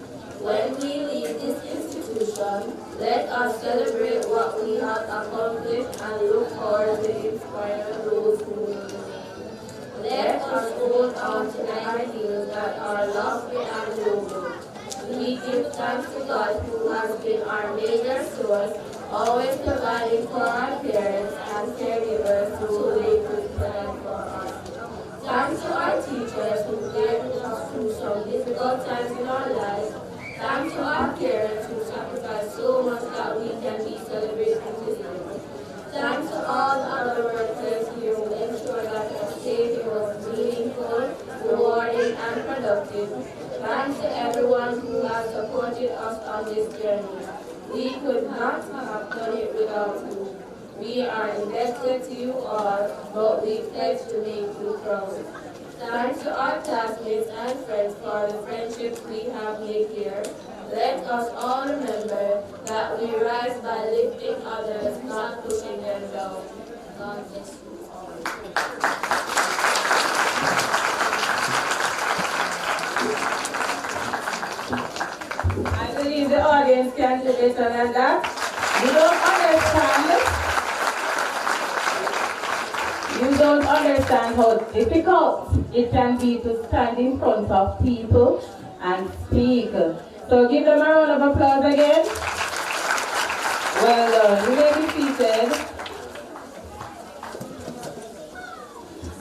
Speaker 1: When we leave this institution, let us celebrate what we have accomplished and look forward to inspire those who will remain. Let us hold on to the ideals that are lofty and noble. We give thanks to God who has been our major source, always providing for our parents and caregivers who they provide for us. Thanks to our teachers who guided us through some difficult times in our lives. Thanks to our parents who sacrificed so much that we can be celebrating today. Thanks to all the other workers here who ensured that our stay here was meaningful, rewarding, and productive. Thanks to everyone who has supported us on this journey. We could not have done it without you. We are indebted to you all, but we pledge to make you proud. Thanks to our classmates and friends for the friendships we have made here. Let us all remember that we rise by lifting others, not pushing them down. God bless you all.
Speaker 4: I believe the audience can do better than that. You don't understand how difficult it can be to stand in front of people and speak. So give them a round of applause again. Well done. You may be seated.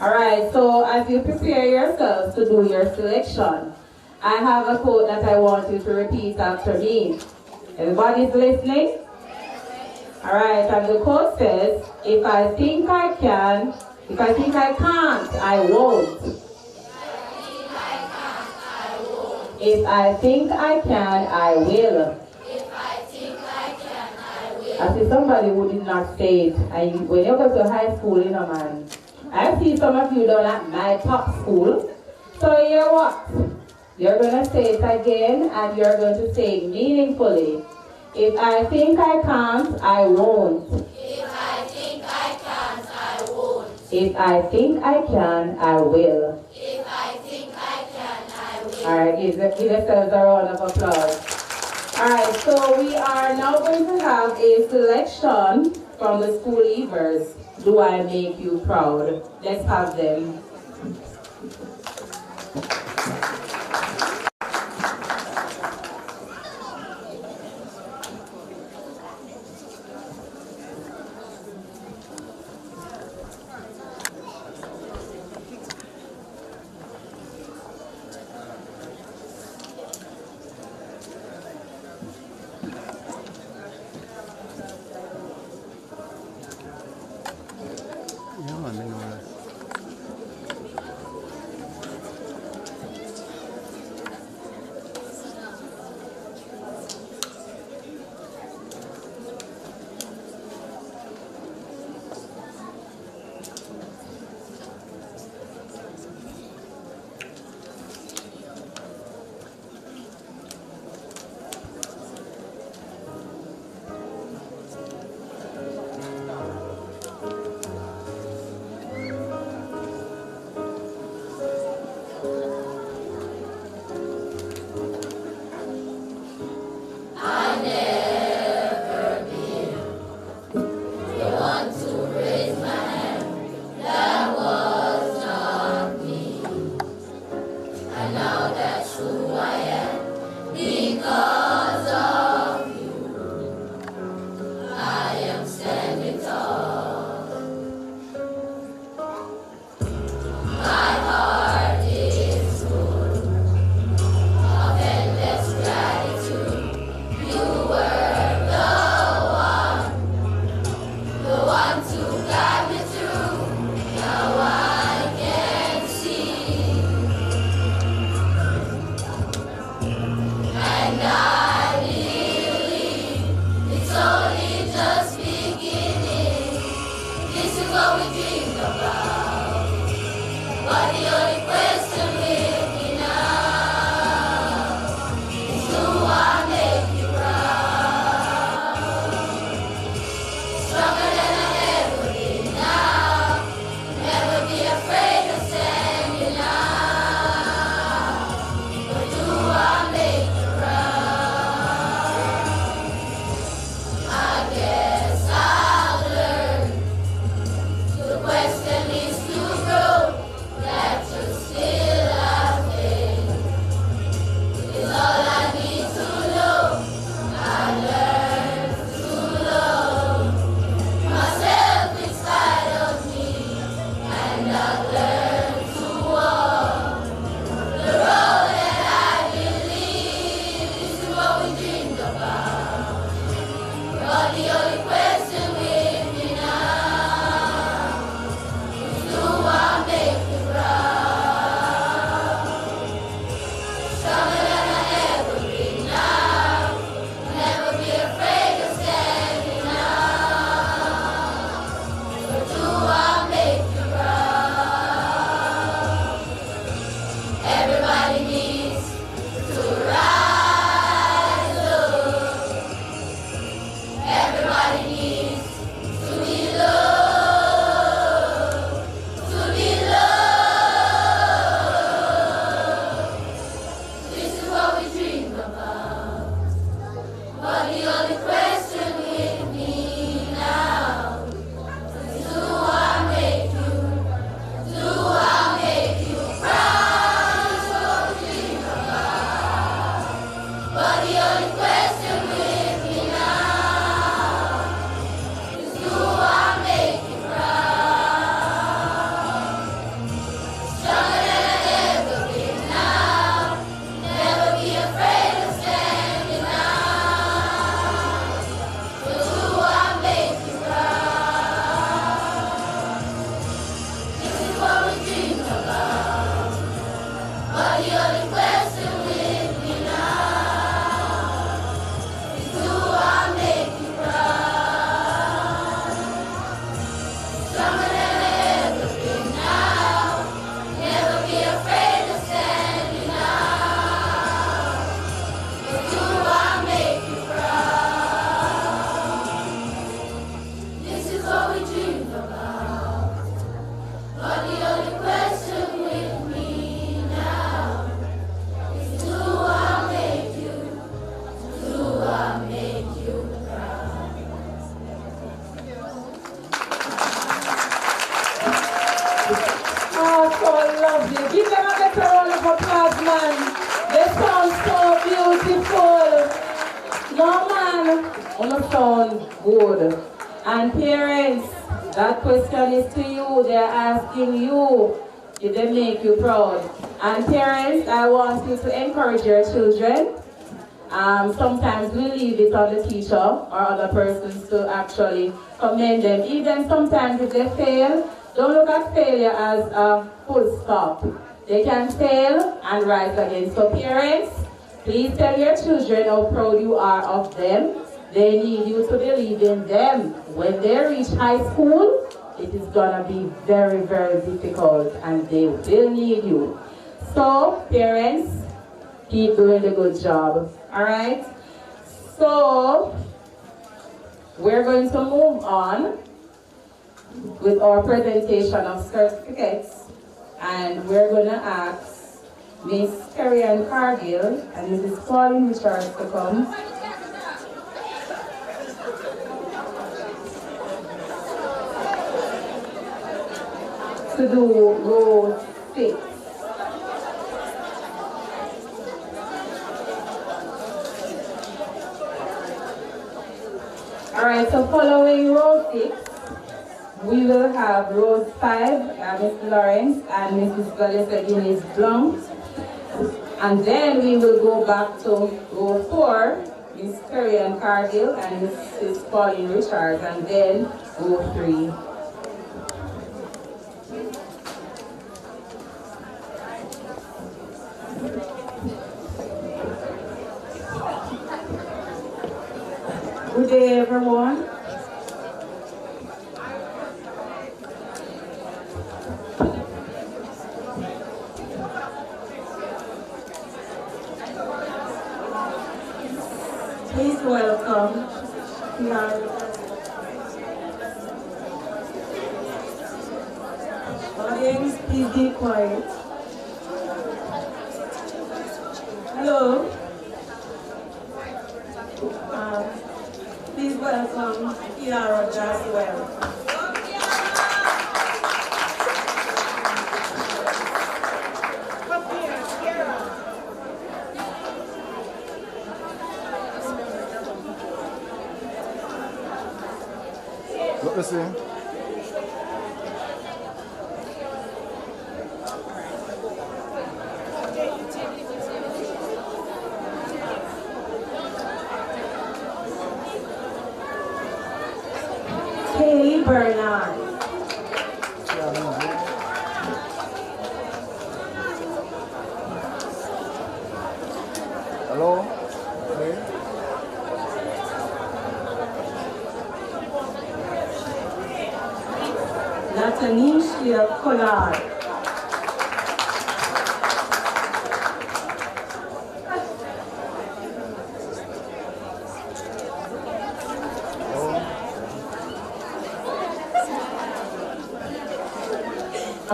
Speaker 4: Alright, so as you prepare yourselves to do your selection, I have a quote that I want you to repeat after me. Everybody's listening? Alright, and the quote says, if I think I can, if I think I can't, I won't. If I think I can, I will.
Speaker 1: If I think I can, I will.
Speaker 4: I see somebody who did not say it. And when you go to high school, you know, man, I see some of you down at my top school. So hear what? You're going to say it again, and you're going to say it meaningfully. If I think I can't, I won't.
Speaker 1: If I think I can't, I won't.
Speaker 4: If I think I can, I will.
Speaker 1: If I think I can, I will.
Speaker 4: Alright, give yourselves a round of applause. Alright, so we are now going to have a selection from the school leavers. Do I make you proud? Let's have them.
Speaker 1: Never be
Speaker 4: Good. And parents, that question is to you. They're asking you, did they make you proud? And parents, I want you to encourage your children. Sometimes we leave it on the teacher or other persons to actually commend them. Even sometimes if they fail, don't look at failure as a full stop. They can fail and rise again. So parents, please tell your children how proud you are of them. They need you to believe in them. When they reach high school, it is gonna be very, very difficult and they will need you. So parents, keep doing the good job. All right? So we're going to move on with our presentation of certificates, and we're going to ask Miss Carrie-Ann Cargill and Mrs. Pauline Richards to come. To do row 6. Alright, so following row 6, we will have rows 5, Mr. Lawrence and Mrs. Valessa Guinness Blanc. And then we will go back to row 4, Miss Carrie-Ann Cargill and Mrs. Pauline Richards, and then row 3. Good day, everyone. Please welcome audience. Please be quiet. Hello. Please welcome Kiara Jaswell.
Speaker 7: Let me see.
Speaker 3: Kaylee Bernard.
Speaker 7: Hello? Hey.
Speaker 3: Latanisha Collard.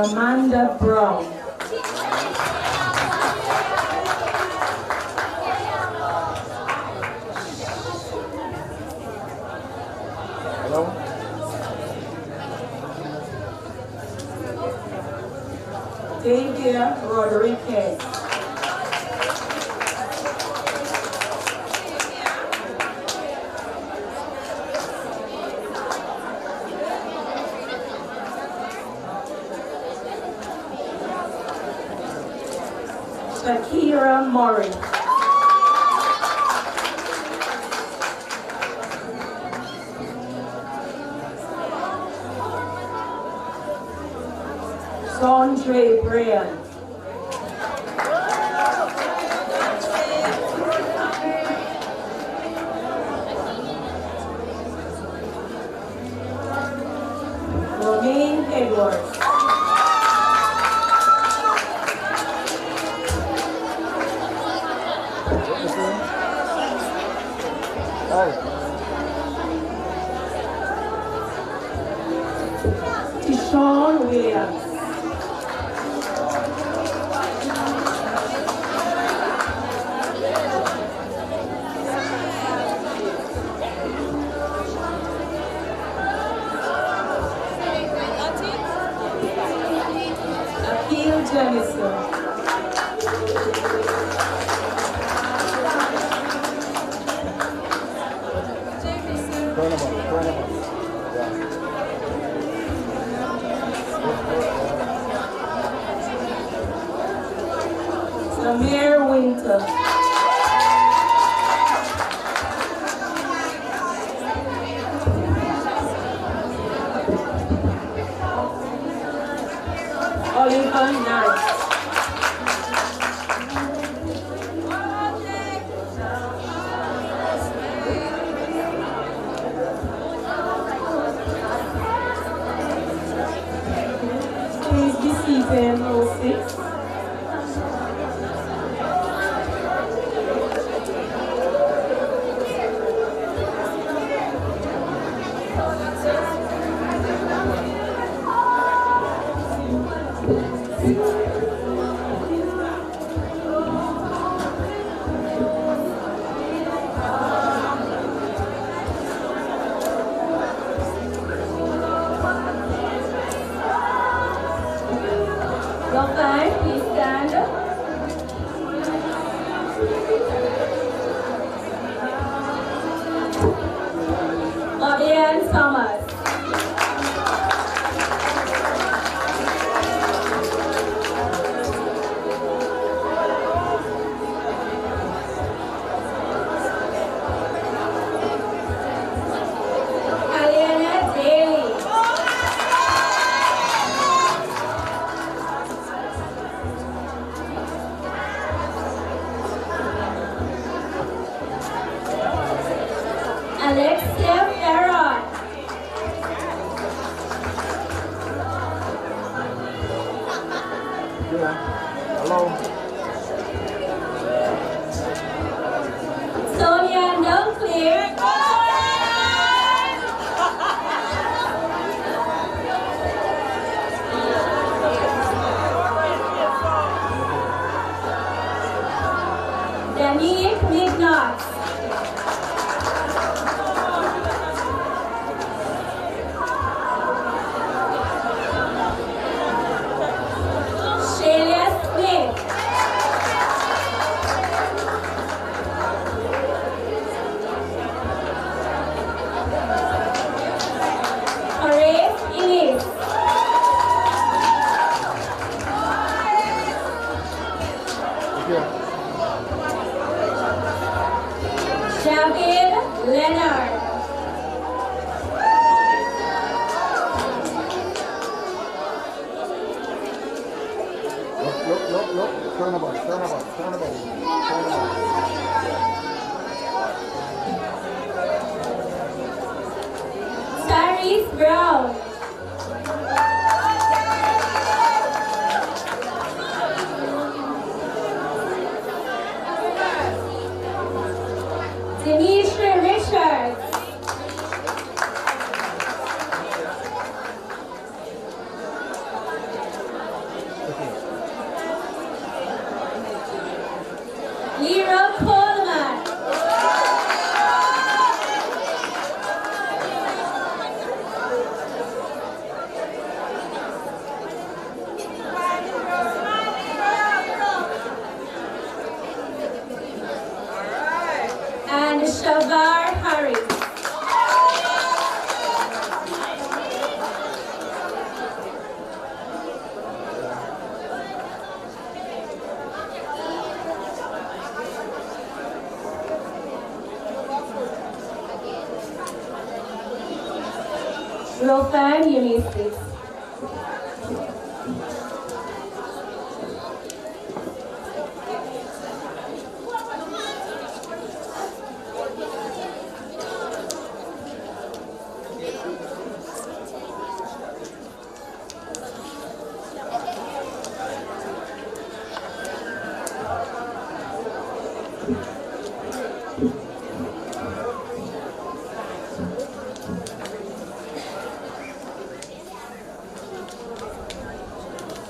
Speaker 4: Amanda Brown.
Speaker 7: Hello?
Speaker 4: Davia Rodriguez. Shakira Morris. Sondre Brian. Romaine Edwards.
Speaker 7: What is it? Hi.
Speaker 4: Deshaun Williams. Akil Jamison.
Speaker 7: Turnabout. Yeah.
Speaker 4: Samir Winter. Oliver Knight. Please be seated, 06. Your time, please stand. Audience Thomas. Aliana Daly. Alexia Ferron.
Speaker 7: Yeah. Hello?
Speaker 4: Sonia Dunclear. Danique McNutt. Sheila Smith. Horace Ellis.
Speaker 7: Okay.
Speaker 4: Javid Leonard.
Speaker 7: Look. Turnabout.
Speaker 4: Tyrese Brown. Denisha Richards.
Speaker 3: Row 5, you may sit.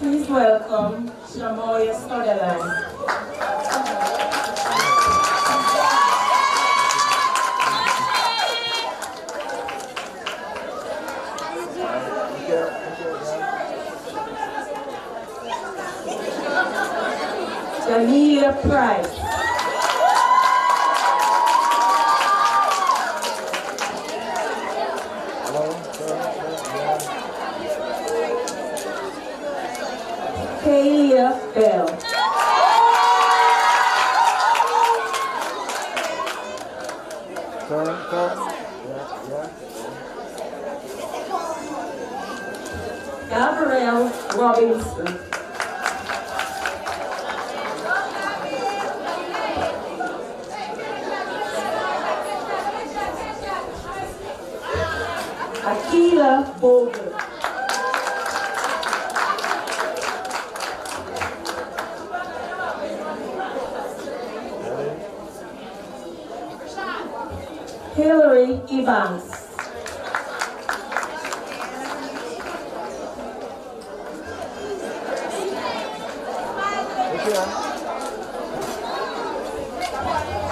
Speaker 4: Please welcome Shamoya Sutherland. Jamila Price. Kayla Bell.
Speaker 7: Turn.
Speaker 4: Gabrielle Robinson. Akila Bogle. Hillary Evans.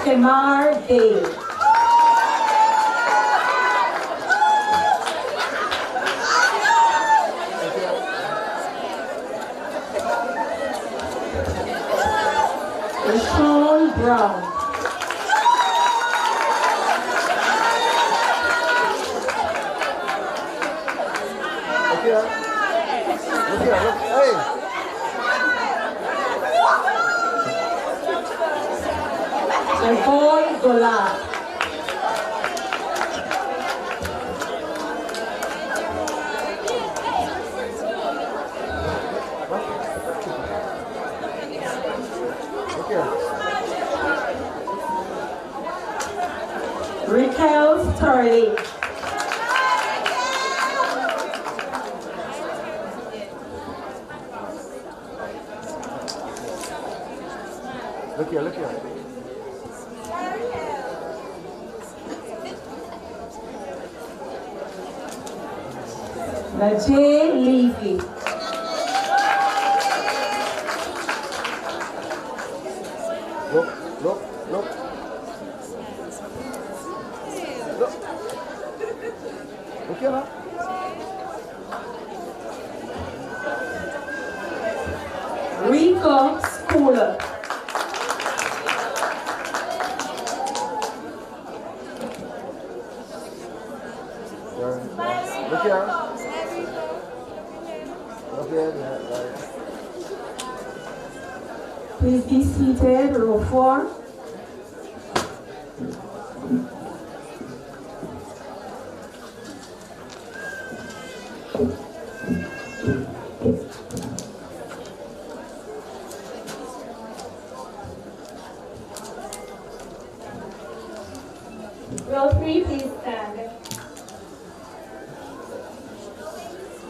Speaker 4: Tamar Dale. Sean Brown.
Speaker 7: Hey.
Speaker 4: Yvonne Golan. Raquel Starley.
Speaker 7: Look here.
Speaker 4: Najee Levy.
Speaker 7: Look. Look here now.
Speaker 4: Rico Schooler.
Speaker 7: Look here. Right.
Speaker 4: Please be seated, row 4.
Speaker 3: Row 3, please stand.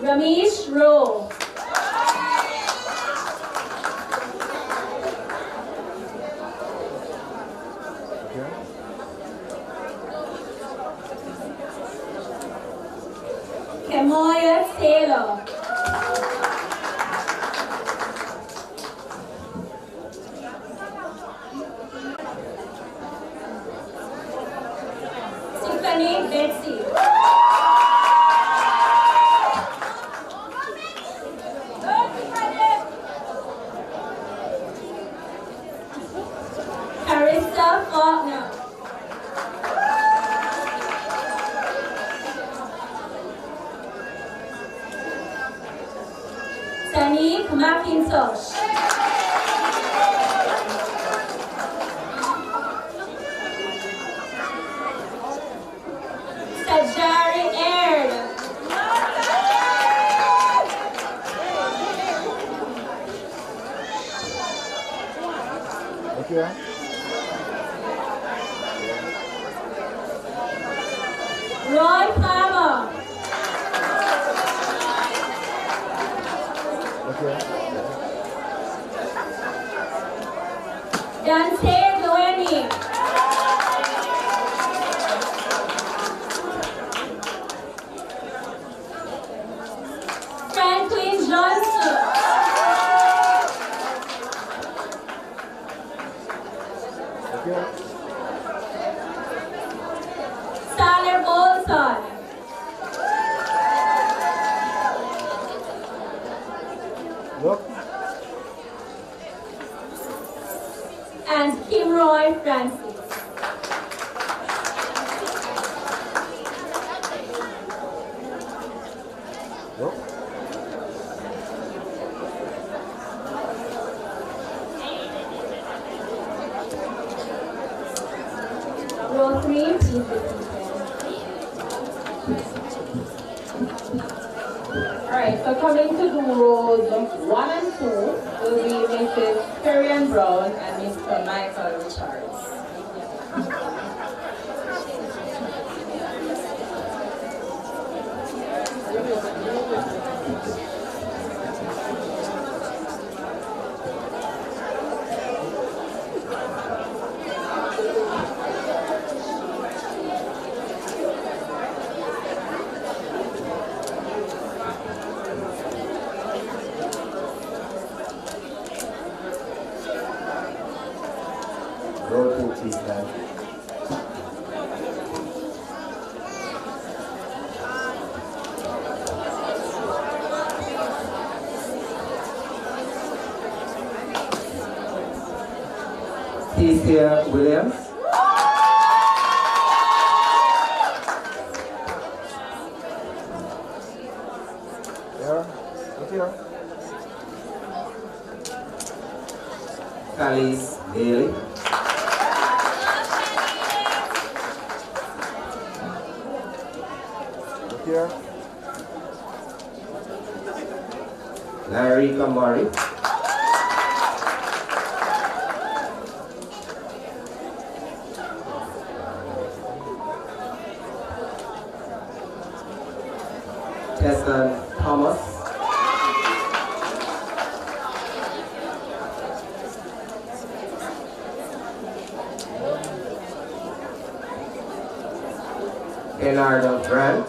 Speaker 3: Ramesh Rowe. Kemoya Taylor. Tiffany Betsy. Carissa Faulkner. Sanique McIntosh. Sajari Aird. Roy Palmer.
Speaker 7: Okay.
Speaker 3: Dante Noemi. Franklin Johnson.
Speaker 7: Okay.
Speaker 3: Tyler Bolton.
Speaker 7: Look.
Speaker 3: And Kimroy Francis.
Speaker 7: Look.
Speaker 3: Row 3, please be seated.
Speaker 4: Alright, so coming to do rows 1 and 2 will be Mrs. Perian Brown and Mr. Michael Richards.
Speaker 2: Row 2, please, man. Kecia Williams.
Speaker 7: Here. Look here.
Speaker 2: Callis Daly.
Speaker 7: Look here.
Speaker 2: Larry Kamari. Tessa Thomas. Leonardo Grant.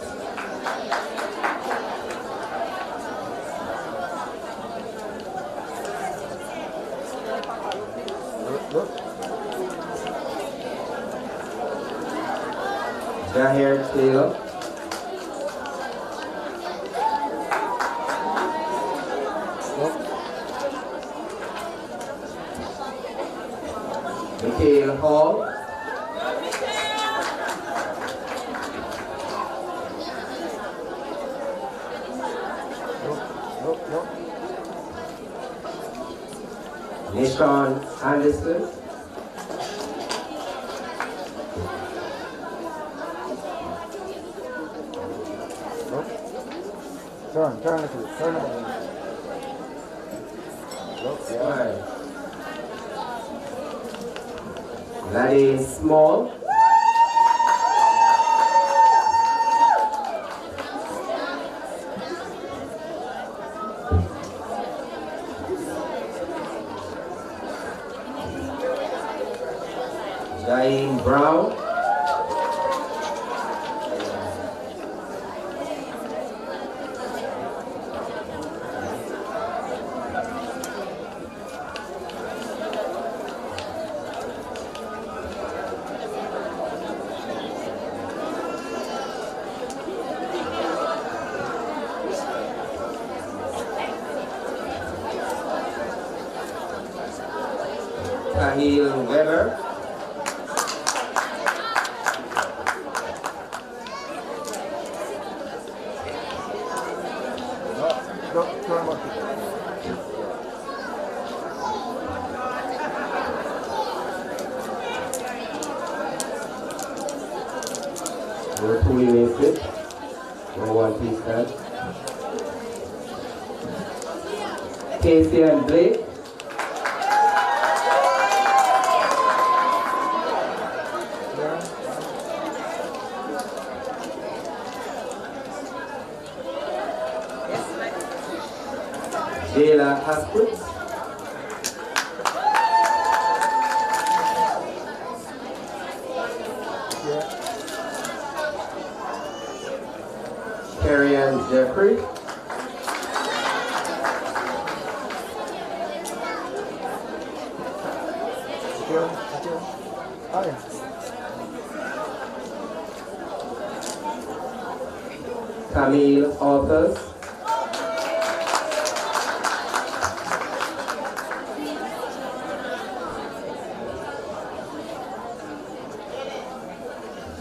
Speaker 7: Look.
Speaker 2: Jahir Taylor.
Speaker 7: Look.
Speaker 2: Mikhail Hall.
Speaker 7: Look.
Speaker 2: Nishan Anderson.
Speaker 7: Look. Turn it. Turn it. Look. Yeah.
Speaker 2: Right. Laddie Small. Jaime Brown. Kahil Weber.
Speaker 7: Look. Turn it.
Speaker 2: Row 2 remains fit. Row 1, please stand. Casey and Blake.
Speaker 8: Jayla Haskut. Carrie Ann Jeffrey. Camille Authors.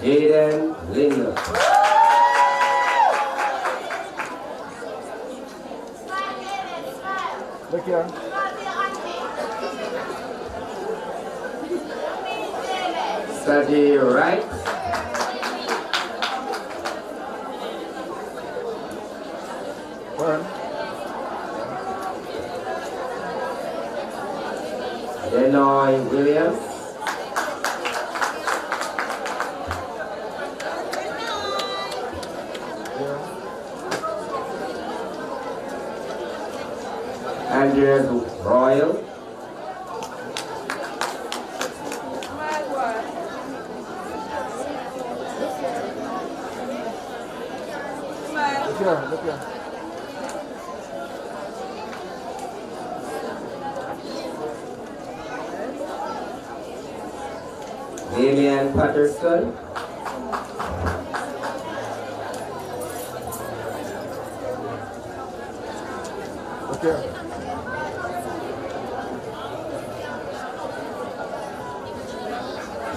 Speaker 8: Aiden Linder.
Speaker 7: Look here.
Speaker 8: Sadie Wright.
Speaker 7: Burn.
Speaker 8: Denoy Williams. Andreas Royal.
Speaker 7: Look here, look here.
Speaker 8: Damian Patterson.
Speaker 7: Look here.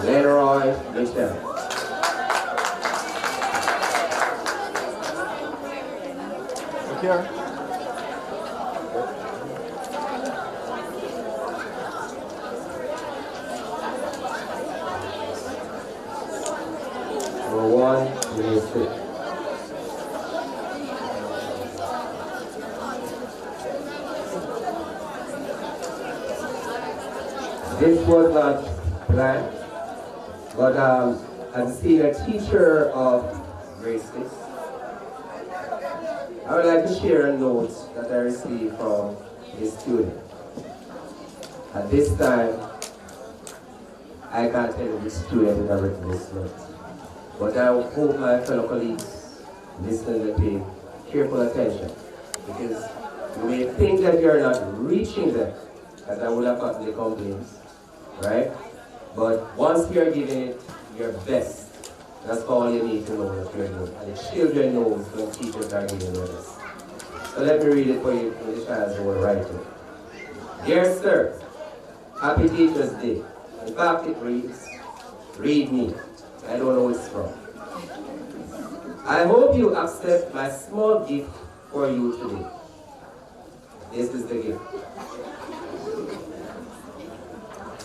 Speaker 8: Leroy Mitchell.
Speaker 7: Look here.
Speaker 8: Number 126. This was not planned, but as a senior teacher of grade 6, I would like to share a note that I received from a student. At this time, I can't tell you which student would have written this note, but I hope my fellow colleagues listen and pay careful attention, because you may think that you are not reaching them, as I would have gotten the complaints, right? But once you are giving it your best, that's all you need to know that you're doing. And the children know when teachers are giving their best. So let me read it for you in the child's own writing. Dear sir, happy Teachers Day. In fact, it reads, read me. I don't know it's from. I hope you accept my small gift for you today. This is the gift.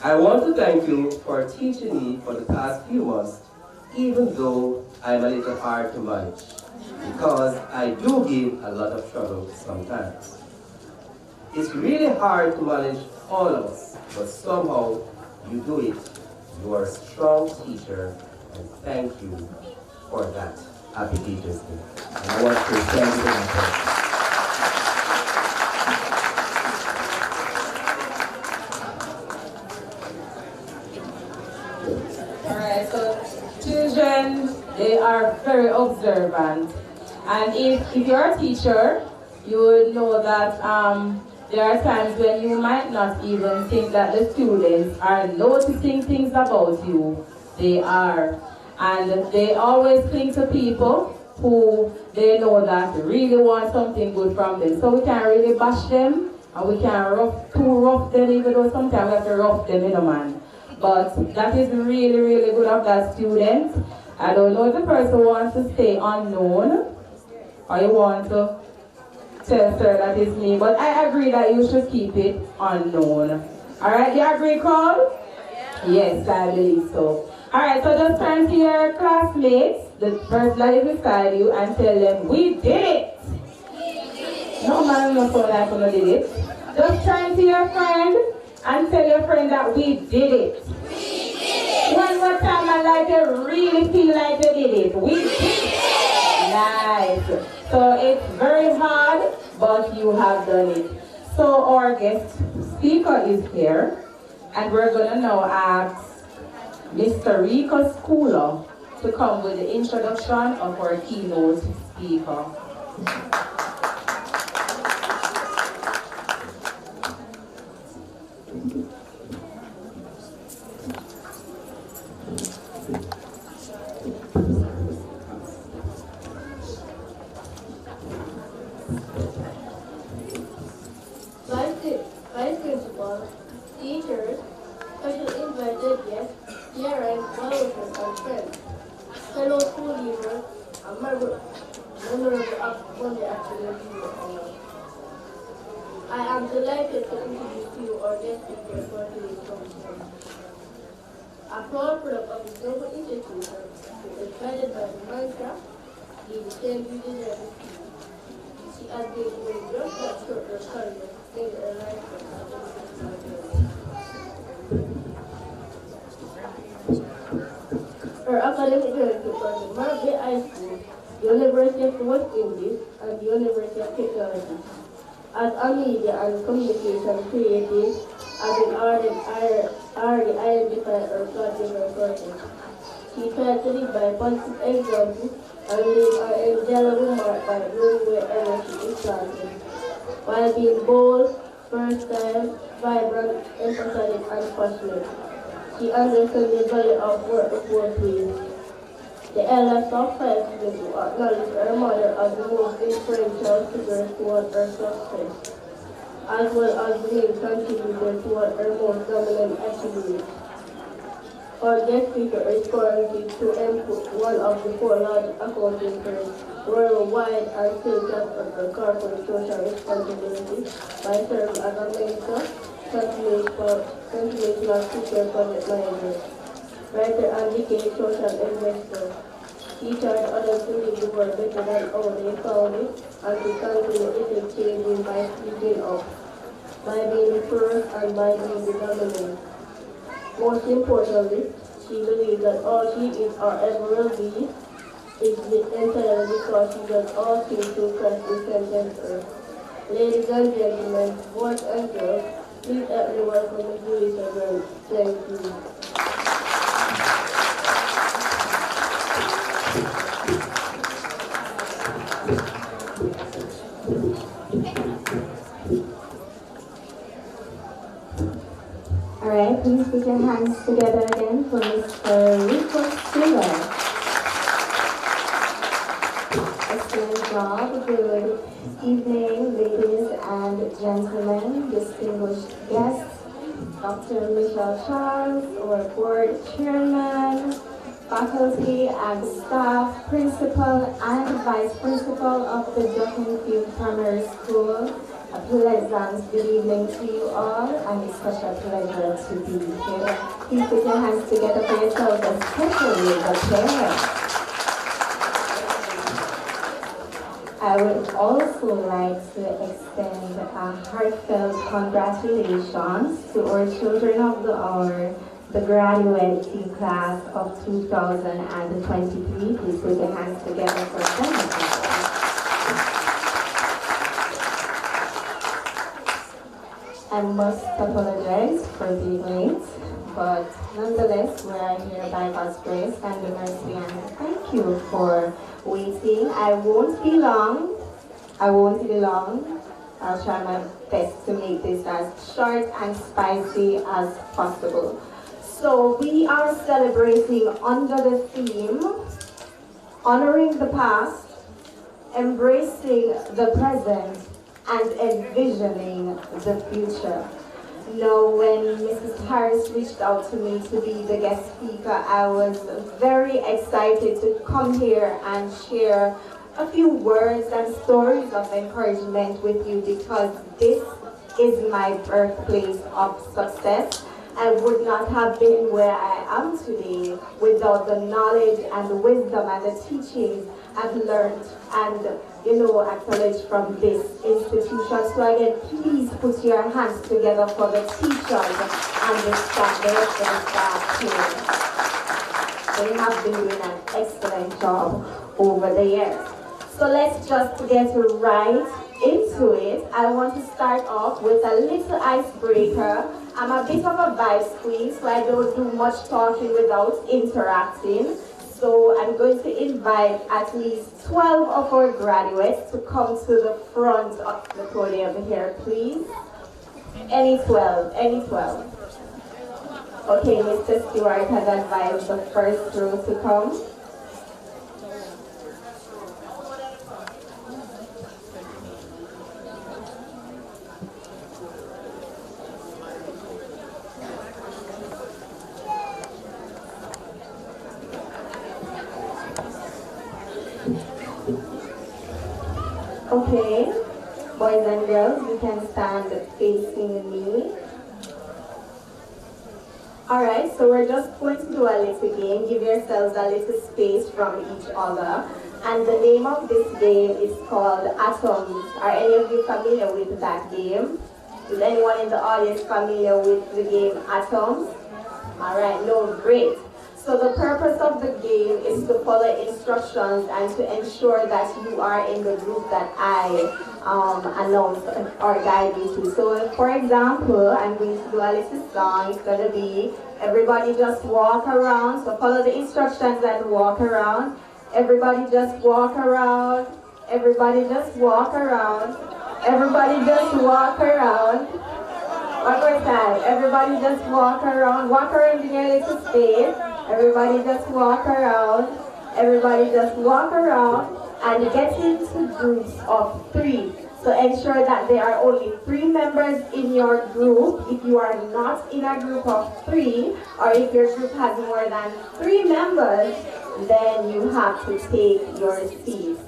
Speaker 8: I want to thank you for teaching me for the past few months, even though I'm a little hard to manage, because I do give a lot of trouble sometimes. It's really hard to manage all of us, but somehow you do it. You are a strong teacher, and thank you for that. Happy Teachers Day. And I want to thank you very much.
Speaker 4: Children, they are very observant. And if you're a teacher, you would know that there are times when you might not even think that the students are noticing things about you. They are. And they always cling to people who they know that really want something good from them. So we can't really bash them, and we can't rough them, even though sometimes we have to rough them, you know, man. But that is really, really good of that student. I don't know if the person wants to stay unknown, or you want to tell sir that is me, but I agree that you should keep it unknown. Alright, you agree, crowd? Yes, I believe so. Alright, so just turn to your classmates, the person that is beside you, and tell them, we did it! No man, no so like we did it. Just turn to your friend and tell your friend that we did it. We did it! One more time, and like you really feel like you did it. We did it! Nice. So it's very hard, but you have done it. So our guest speaker is here, and we're going to now ask Mr. Rico Schooler to come with the introduction of our keynote speaker.
Speaker 1: Vice principal, teachers, special invited guests, parents, well-wishers, and friends, fellow school leaders, and memorable Monday afternoon people. I am delighted to introduce to you our guest speaker for today's conference. A proud product of the global institution, is guided by the mantra, "Be the same you deserve to be." She has been doing just that short her career in her life. Her academic journey took her to Margate High School, the University of the West Indies, and the University of Technology. As a media and communication creative, having already identified her God-given purpose. She tried to live by positive examples and leave an indelible mark by doing where energy is planted. While being bold, versatile, vibrant, empathetic, and passionate, she understood the value of work of both ways. The eldest of 5 students who acknowledged her mother as the most influential figure toward her success, as well as the main contributor toward her most dominant attribute. Our guest speaker is currently to input one of the 4 large accounting firms worldwide and still just under corporate social responsibility by serving as a mentor, continuational future project manager, writer and decade social investor. He charged others to live the world better than how they found it and to continue its changing by speaking up, by being the first and by being the dominant. Most importantly, she believes that all she is or ever will be is entirely because she does all things through Christ who strengthens her. Ladies and gentlemen, boys and girls, please help me welcome Ms. Louisa Grant. Thank you.
Speaker 9: Alright, please put your hands together again for Mr. Rico Schooler. Excellent job. Good evening, ladies and gentlemen, distinguished guests, Dr. Michelle Charles, our board chairman, faculty and staff, principal and vice principal of the Duckenfield Primary School. A pleasant good evening to you all, and it's such a pleasure to be here. Please put your hands together for yourselves, especially the parents. I would also like to extend a heartfelt congratulations to our children of the hour, the graduating class of 2023. Please put your hands together for them. I must apologize for being late, but nonetheless, we are here by God's grace and mercy, and thank you for waiting. I won't be long. I'll try my best to make this as short and spicy as possible. So we are celebrating under the theme, honoring the past, embracing the present, and envisioning the future. Now, when Mrs. Harris reached out to me to be the guest speaker, I was very excited to come here and share a few words and stories of encouragement with you, because this is my birthplace of success. I would not have been where I am today without the knowledge and the wisdom and the teachings I've learned and acknowledged from this institution. So again, please put your hands together for the teachers and the staff, the rest of the staff here. They have been doing an excellent job over the years. So let's just get right into it, I want to start off with a little icebreaker. I'm a bit of a vibe queen, so I don't do much talking without interacting. So I'm going to invite at least 12 of our graduates to come to the front of the podium here, please. Any 12, any 12. Okay, Mr. Stewart has advised the first row to come. Okay, boys and girls, you can stand facing me. Alright, so we're just going to do a little game. Give yourselves a little space from each other. And the name of this game is called Atoms. Are any of you familiar with that game? Is anyone in the audience familiar with the game Atoms? Alright, no, great. So the purpose of the game is to follow instructions and to ensure that you are in the group that I announce or guide you to. So for example, I'm going to do a little song. It's going to be everybody just walk around. So follow the instructions and walk around. Everybody just walk around. Everybody just walk around. Everybody just walk around. One more time. Everybody just walk around. Walk around in your little space. Everybody just walk around. Everybody just walk around and get into groups of 3. So ensure that there are only 3 members in your group. If you are not in a group of 3, or if your group has more than 3 members, then you have to take your seats.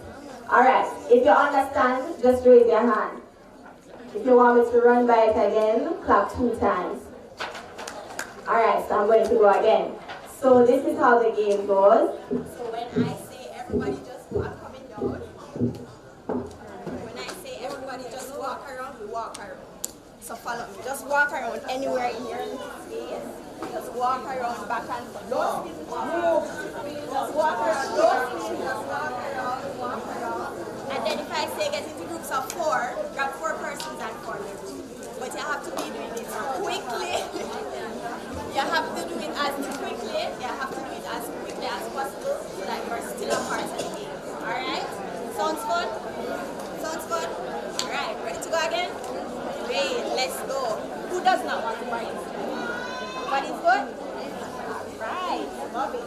Speaker 9: Alright, if you understand, just raise your hand. If you want me to run by it again, clap 2 times. Alright, so I'm going to go again. So this is how the game goes. So when I say everybody just walk coming down, when I say everybody just walk around, we walk around. So follow me. Just walk around anywhere in your little space. Just walk around back and forth. Don't move. Just walk around. Don't move. Just walk around, walk around. And then if I say get into groups of 4, grab 4 persons and form a group. But you have to be doing it quickly. You have to do it as quickly. You have to do it as quickly as possible so that you are still a part of the game. Alright? Sounds fun? Sounds fun? Alright, ready to go again? Great, let's go. Who does not want to participate? Everybody's good? Right, love it.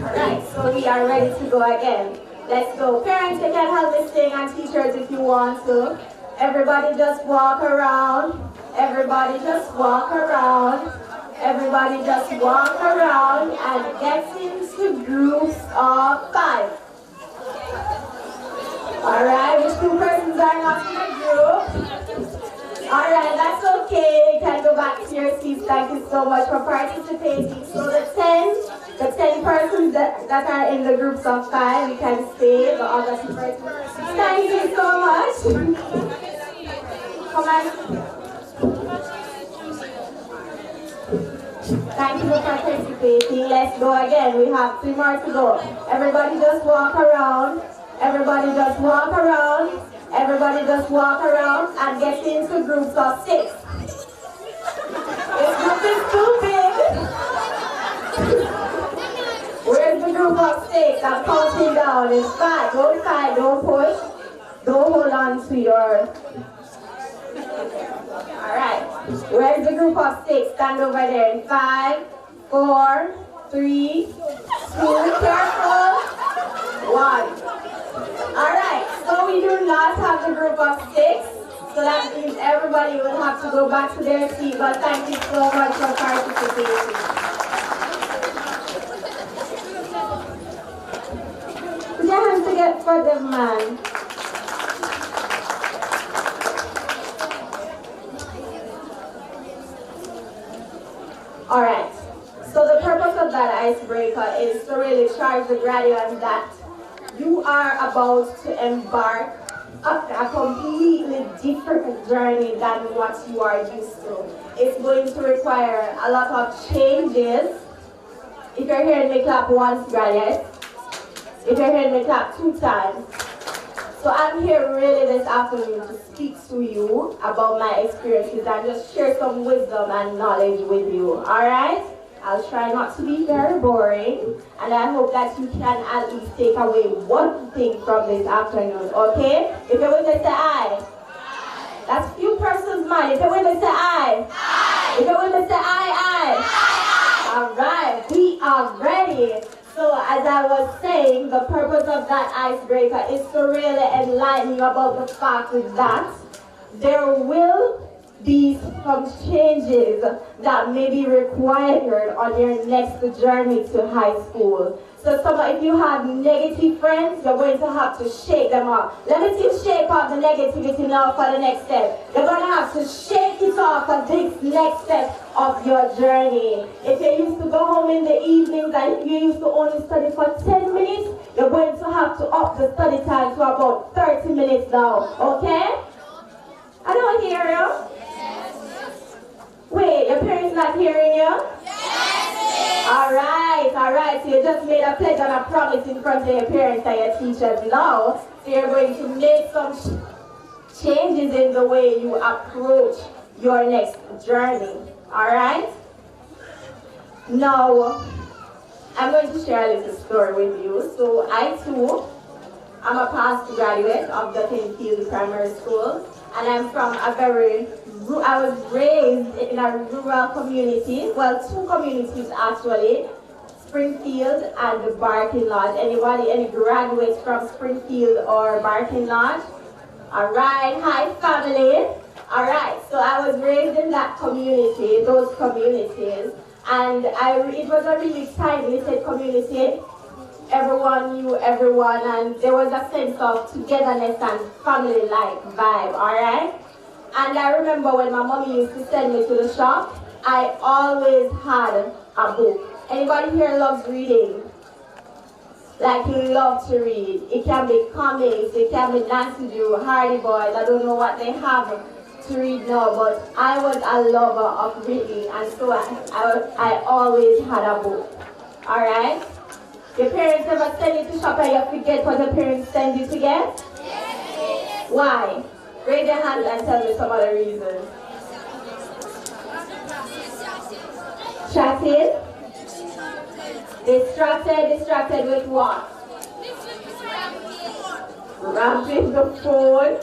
Speaker 9: Alright, so we are ready to go again. Let's go. Parents, you can help me sing, and teachers if you want to. Everybody just walk around. Everybody just walk around. Everybody just walk around and get into groups of 5. Alright, which 2 persons are not in a group? Alright, that's okay. You can go back to your seats. Thank you so much for participating. So the 10 persons that are in the groups of 5, you can stay. The other 2 persons. Thank you so much. Come on. Thank you for participating. Let's go again. We have 3 more to go. Everybody just walk around. Everybody just walk around. Everybody just walk around and get into groups of 6. This group is too big. Where's the group of 6? I'm counting down. It's 5. Don't fight. Don't push. Don't hold on to your... Alright. Where's the group of 6? Stand over there in 5, 4, 3, 2, careful, 1. Alright, so we do not have the group of 6, so that means everybody will have to go back to their seat, but thank you so much for participating. Put your hands together for them, man. Alright, so the purpose of that icebreaker is to really charge the graduates that you are about to embark on a completely different journey than what you are used to. It's going to require a lot of changes If you're hearing me clap once, graduates. If you're hearing me clap 2 times. So I'm here really this afternoon to speak to you about my experiences and just share some wisdom and knowledge with you. Alright? I'll try not to be very boring, and I hope that you can at least take away one thing from this afternoon, okay? If you're with me, say aye. That's few persons' mind. If you're with me, say aye. If you're with me, say aye. Alright, we are ready. So as I was saying, the purpose of that icebreaker is to really enlighten you about the fact that there will be some changes that may be required on your next journey to high school. So if you have negative friends, you're going to have to shake them off. Let me see you shake off the negativity now for the next step. You're going to have to shake it off for this next step of your journey. If you used to go home in the evenings and you used to only study for 10 minutes, you're going to have to up the study time to about 30 minutes now. Okay? I don't hear you. Wait, your parents not hearing you? Yes! Alright. So you just made a pledge and a promise in front of your parents and your teachers now. So you're going to make some changes in the way you approach your next journey. Alright? Now, I'm going to share a little story with you. So I too, I'm a past graduate of Duckenfield Primary School. And I'm from I was raised in a rural community, well, 2 communities actually, Springfield and Barking Lodge. Any graduates from Springfield or Barking Lodge? Alright, hi family. Alright, so I was raised in that community, those communities, and it was a really tight-knit community. Everyone knew everyone, and there was a sense of togetherness and family-like vibe, alright? And I remember when my mommy used to send me to the shop, I always had a book. Anybody here loves reading? Like you love to read. It can be comics, it can be Nancy Drew, Hardy Boys, I don't know what they have to read now, but I was a lover of reading, and so I always had a book, alright? Your parents ever send you to shop and you forget what your parents send you to get? Yes. Why? Raise your hand and tell me some other reasons. Chatting? Distracted with what? Ramping the phone.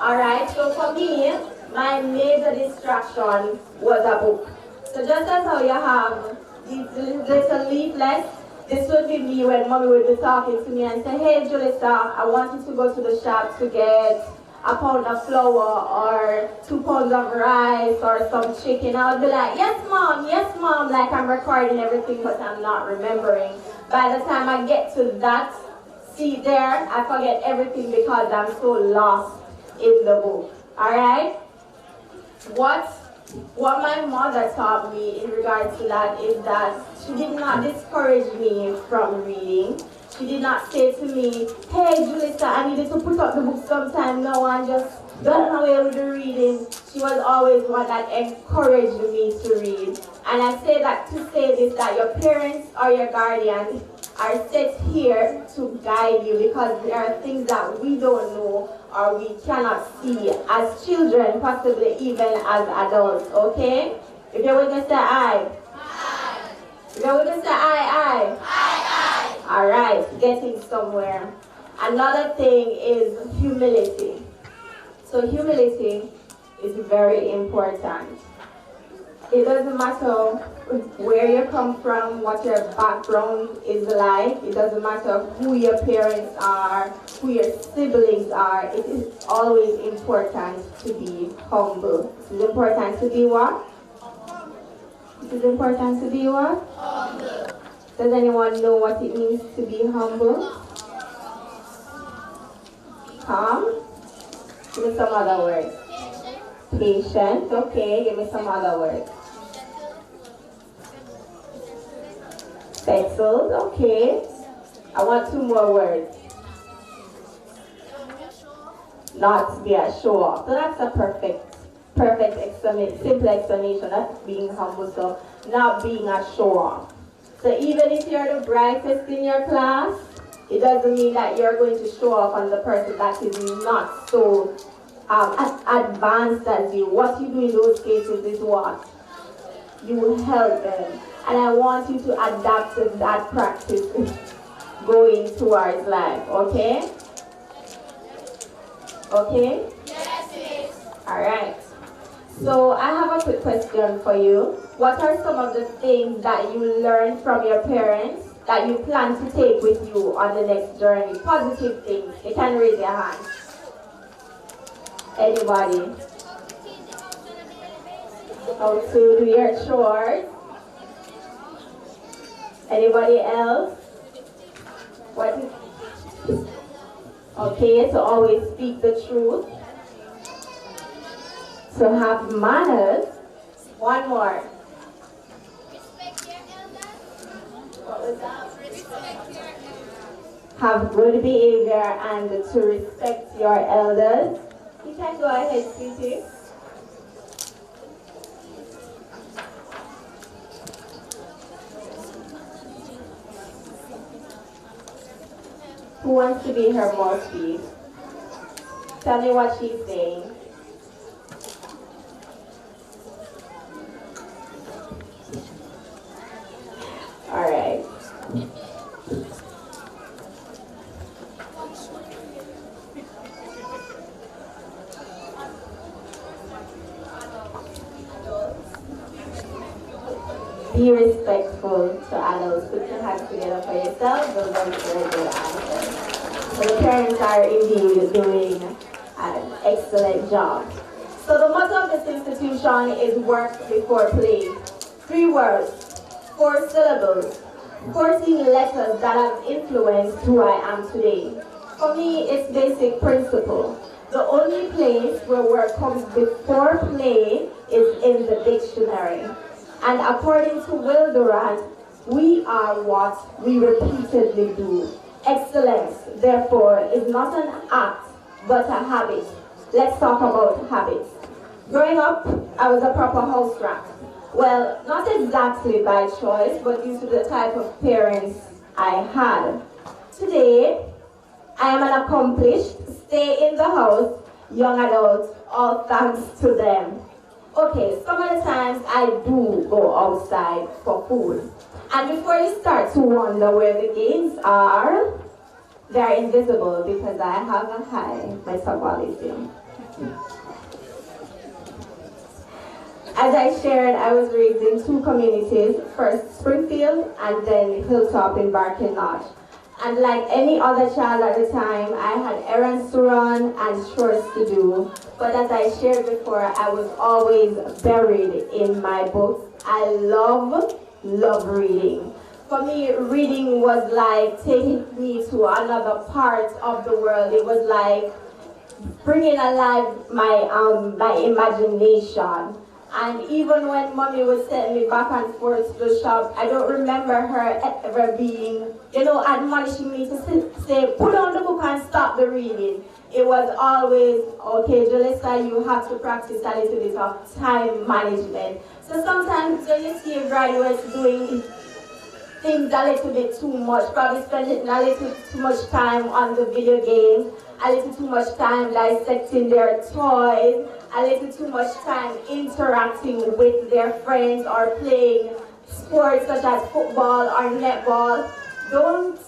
Speaker 9: Alright, so for me, my major distraction was a book. So just as how you have these little leaflets, this would be me when mommy would be talking to me and say, hey Julissa, I want you to go to the shop to get a pound of flour or 2 pounds of rice or some chicken. I would be like, yes mom, like I'm recording everything but I'm not remembering. By the time I get to that seat there, I forget everything because I'm so lost in the book. Alright? What my mother taught me in regards to that is that she did not discourage me from reading. She did not say to me, hey Julissa, I needed to put up the book sometime now and just get away with the reading. She was always one that encouraged me to read. And I say that to say this, that your parents or your guardians are set here to guide you because there are things that we don't know or we cannot see as children, possibly even as adults, okay? If you're with me, say aye. Aye. If you're with me, say aye. Aye. Alright, getting somewhere. Another thing is humility. So humility is very important. It doesn't matter where you come from, what your background is like. It doesn't matter who your parents are, who your siblings are. It is always important to be humble. It is important to be what? It is important to be what? Humble. Does anyone know what it means to be humble? Calm? Give me some other words. Patient. Okay, give me some other words. Settled. Okay. I want 2 more words. Not be a show-off. So that's a perfect simple explanation. That's being humble. So not being a show-off. So even if you're the brightest in your class, it doesn't mean that you're going to show off on the person that is not so advanced as you. What you do in those cases is what? You help them. And I want you to adapt to that practice going towards life, okay? Okay?
Speaker 1: Yes, miss.
Speaker 9: Alright. So I have a quick question for you. What are some of the things that you learned from your parents that you plan to take with you on the next journey? Positive things. You can raise your hand. Anybody? How to do your chores? Anybody else? What is? Okay, so always speak the truth. So have manners. One more.
Speaker 1: Respect your elders.
Speaker 9: What was that?
Speaker 1: Respect your elders.
Speaker 9: Have good behavior and to respect your elders. You can go ahead, sweetie. Who wants to be her mouthpiece? Tell me what she's saying. All right. Be respectful to adults. Put your hands together for yourself. Those are very good answers. So the parents are indeed doing an excellent job. So the motto of this institution is work before play. 3 words, 4 syllables, 14 letters that have influenced who I am today. For me, it's basic principle. The only place where work comes before play is in the dictionary. And according to Will Durant, we are what we repeatedly do. Excellence, therefore, is not an act, but a habit. Let's talk about habits. Growing up, I was a proper house rat. Well, not exactly by choice, but due to the type of parents I had. Today, I am an accomplished, stay in the house, young adult, all thanks to them. Okay, some of the times I do go outside for food. And before you start to wonder where the gains are, they're invisible because I have a high metabolism. As I shared, I was raised in 2 communities, first Springfield and then Hilltop in Barking Notch. And like any other child at the time, I had errands to run and chores to do. But as I shared before, I was always buried in my books. I love reading. For me, reading was like taking me to another part of the world. It was like bringing alive my imagination. And even when mommy would send me back and forth to the shop, I don't remember her ever being, admonishing me to say, put down the book and stop the reading. It was always, okay, Jalissa, you have to practice a little bit of time management. So sometimes when you see graduates doing things a little bit too much, probably spending a little too much time on the video games, a little too much time dissecting their toys, a little too much time interacting with their friends or playing sports such as football or netball. Don't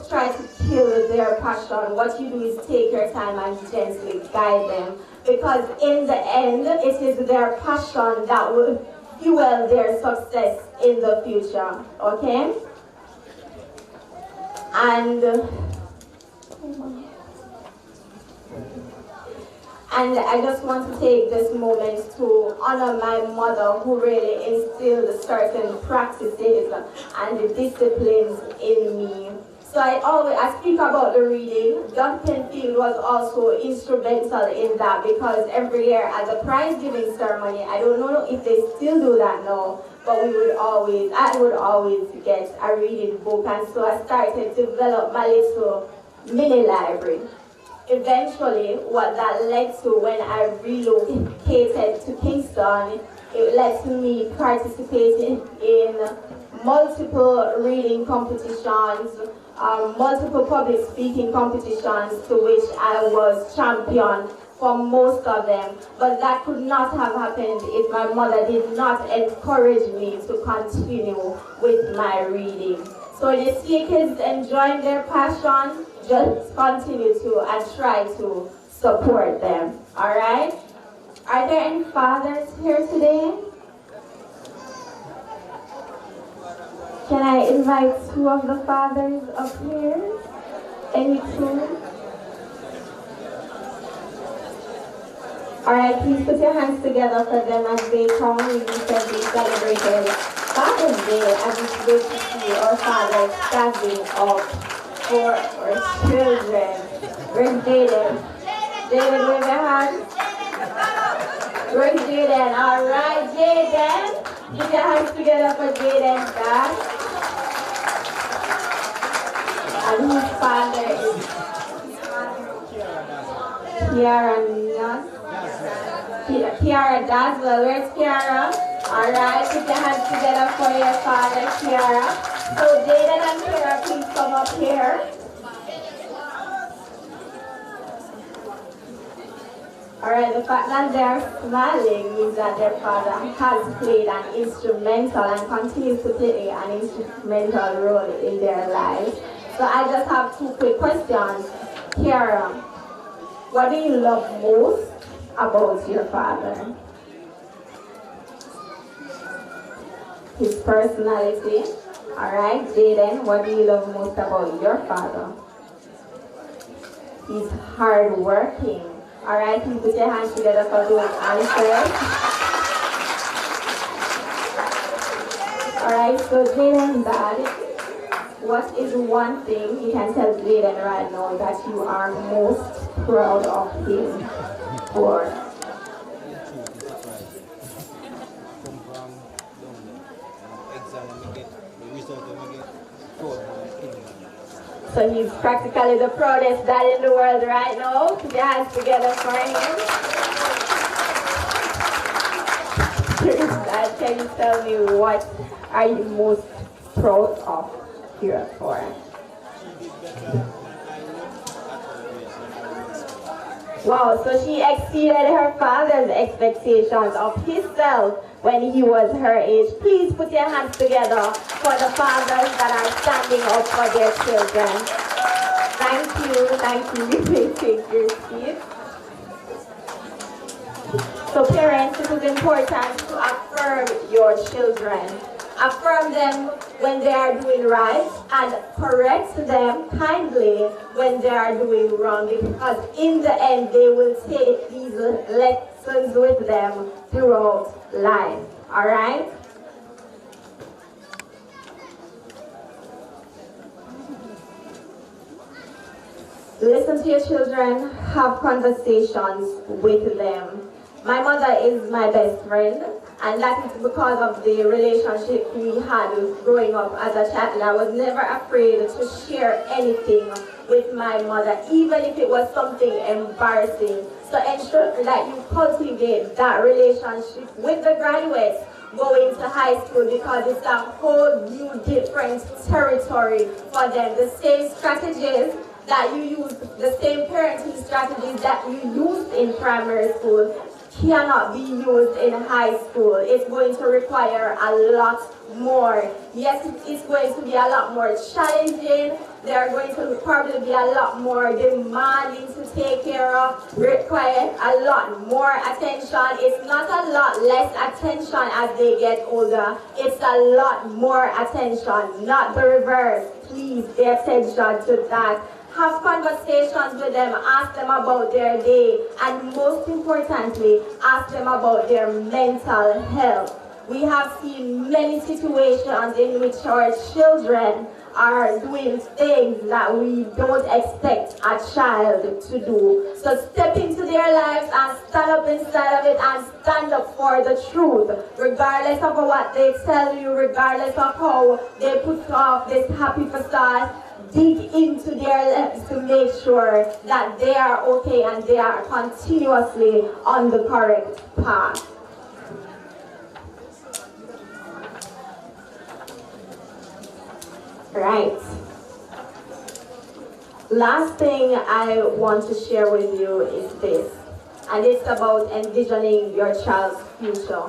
Speaker 9: try to kill their passion. What you do is take your time and gently guide them, because in the end, it is their passion that will fuel their success in the future, okay? And I just want to take this moment to honor my mother, who really instilled certain practices and disciplines in me. So I speak about the reading. Duckenfield was also instrumental in that, because every year at the prize giving ceremony, I don't know if they still do that now, but I would always get a reading book, and so I started to develop my little mini library. Eventually, what that led to, when I relocated to Kingston, it led to me participating in multiple reading competitions, multiple public speaking competitions to which I was champion for most of them. But that could not have happened if my mother did not encourage me to continue with my reading. So you see kids enjoying their passion, just continue to and try to support them. All right? Are there any fathers here today? Can I invite two of the fathers up here? Any two? All right, please put your hands together for them as they come. We recently celebrated Father's Day, and it's great to see our fathers standing up for our children. Where's Jaden? Jaden, wave your hands. Where's Jaden? All right, Jaden. Put your hands together for Jaden's dad. And his father is Kiara Kiara Daswell. Where's Kiara? Alright, put your hands together for your father, Kiara. So Jaden and Kiara, please come up here. Alright, the fact that they're smiling means that their father has played an instrumental and continues to play an instrumental role in their lives. So I just have two quick questions. Kiara, what do you love most about your father? His personality. Alright, Jaden, what do you love most about your father? He's hardworking. Alright, please put your hands together for those answers. Alright, so Jaden's dad, what is one thing you can tell Jaden right now that you are most proud of him for? So he's practically the proudest dad in the world right now. Put your hands together for him. Dad, can you tell me what are you most proud of here for? Wow, so she exceeded her father's expectations of himself when he was her age. Please put your hands together for the fathers that are standing up for their children. Thank you. You may take your seat. So parents, it is important to affirm your children. Affirm them when they are doing right and correct them kindly when they are doing wrong, because in the end they will take these lessons with them throughout life. Alright? Listen to your children, have conversations with them. My mother is my best friend, and that is because of the relationship we had growing up as a child. I was never afraid to share anything with my mother, even if it was something embarrassing. So ensure that you cultivate that relationship with the graduates going to high school, because it's a whole new different territory for them. The same strategies that you use, the same parenting strategies that you used in primary school cannot be used in high school. It's going to require a lot more. Yes, it's going to be a lot more challenging. There are going to probably be a lot more demanding to take care of, require a lot more attention. It's not a lot less attention as they get older. It's a lot more attention, not the reverse. Please pay attention to that. Have conversations with them, ask them about their day, and most importantly, ask them about their mental health. We have seen many situations in which our children are doing things that we don't expect a child to do. So step into their lives and stand up inside of it and stand up for the truth, regardless of what they tell you, regardless of how they put off this happy facade. Dig into their lives to make sure that they are okay and they are continuously on the correct path. Right. Last thing I want to share with you is this, and it's about envisioning your child's future.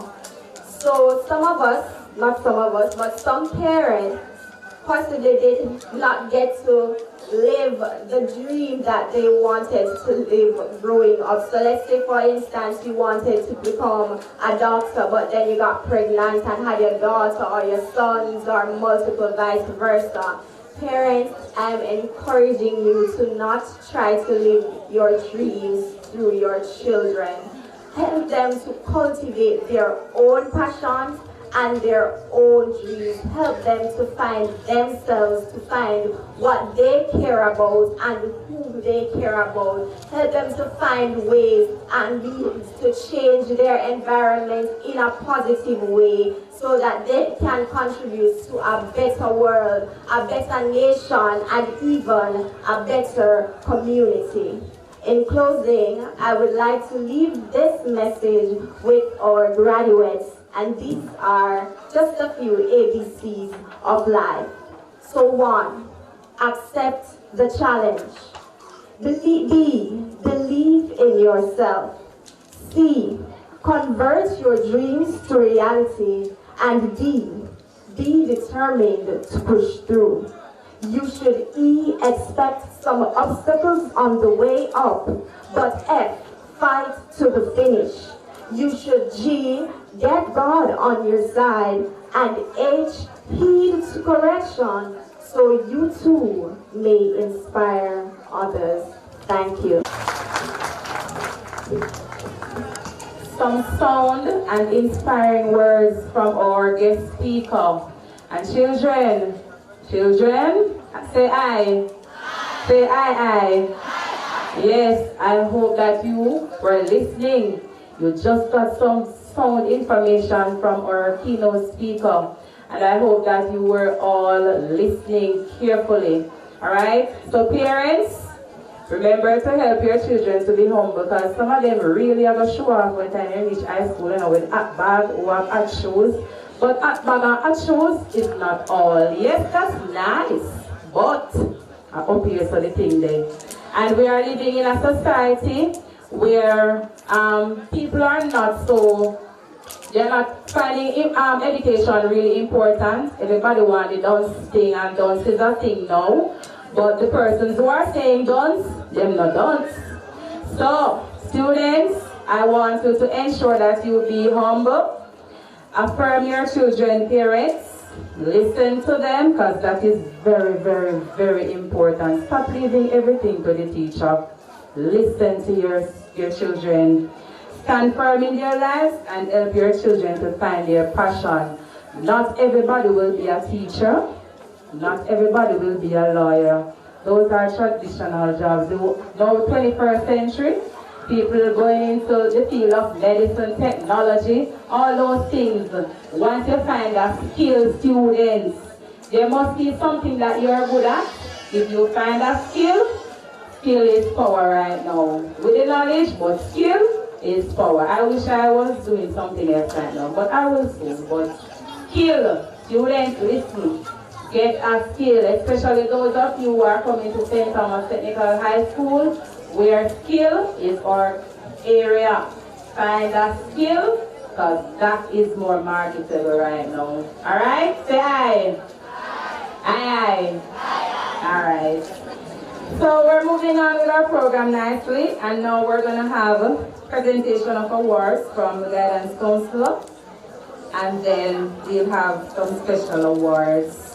Speaker 9: So some of us, not some of us, but some parents possibly did not get to live the dream that they wanted to live growing up. So let's say, for instance, you wanted to become a doctor, but then you got pregnant and had your daughter or your sons or multiple vice versa. Parents, I'm encouraging you to not try to live your dreams through your children. Help them to cultivate their own passions and their own dreams. Help them to find themselves, to find what they care about and who they care about. Help them to find ways and means to change their environment in a positive way so that they can contribute to a better world, a better nation, and even a better community. In closing, I would like to leave this message with our graduates, and these are just a few ABCs of life. So 1, accept the challenge. B, believe in yourself. C, convert your dreams to reality. And D, be determined to push through. You should E, expect some obstacles on the way up, but F, fight to the finish. You should G, get God on your side, and H, heed to correction, so you too may inspire others. Thank you.
Speaker 4: Some sound and inspiring words from our guest speaker. And children, say I. Say I. Yes, I hope that you were listening. You just got some sound information from our keynote speaker. And I hope that you were all listening carefully. Alright? So parents, remember to help your children to be humble, because some of them really have a show off when they reach high school, with hot bag or hot shoes. But hot bag and hot shoes is not all. Yes, that's nice, but I hope you saw the thing there. And we are living in a society where people are not so, they're not finding education really important. Everybody wants the dance thing, and dance is a thing now. But the persons who are saying dance, them not dance. So, students, I want you to ensure that you be humble. Affirm your children, parents. Listen to them, because that is very, very, very important. Stop leaving everything to the teacher. Listen to your children. Stand firm in their lives and help your children to find their passion. Not everybody will be a teacher. Not everybody will be a lawyer. Those are traditional jobs. Now, 21st century, people going into the field of medicine, technology, all those things. Once you find a skill, students, there must be something that you're good at. If you find a skill is power right now. With the knowledge, but skill is power. I wish I was doing something else right now, but I will soon. But skill, students, listen. Get a skill, especially those of you who are coming to St. Thomas Technical High School, where skill is our area. Find a skill, because that is more marketable right now. Alright? Say aye. Aye. Alright. So we're moving on with our program nicely, and now we're going to have a presentation of awards from the guidance counselor, and then we'll have some special awards.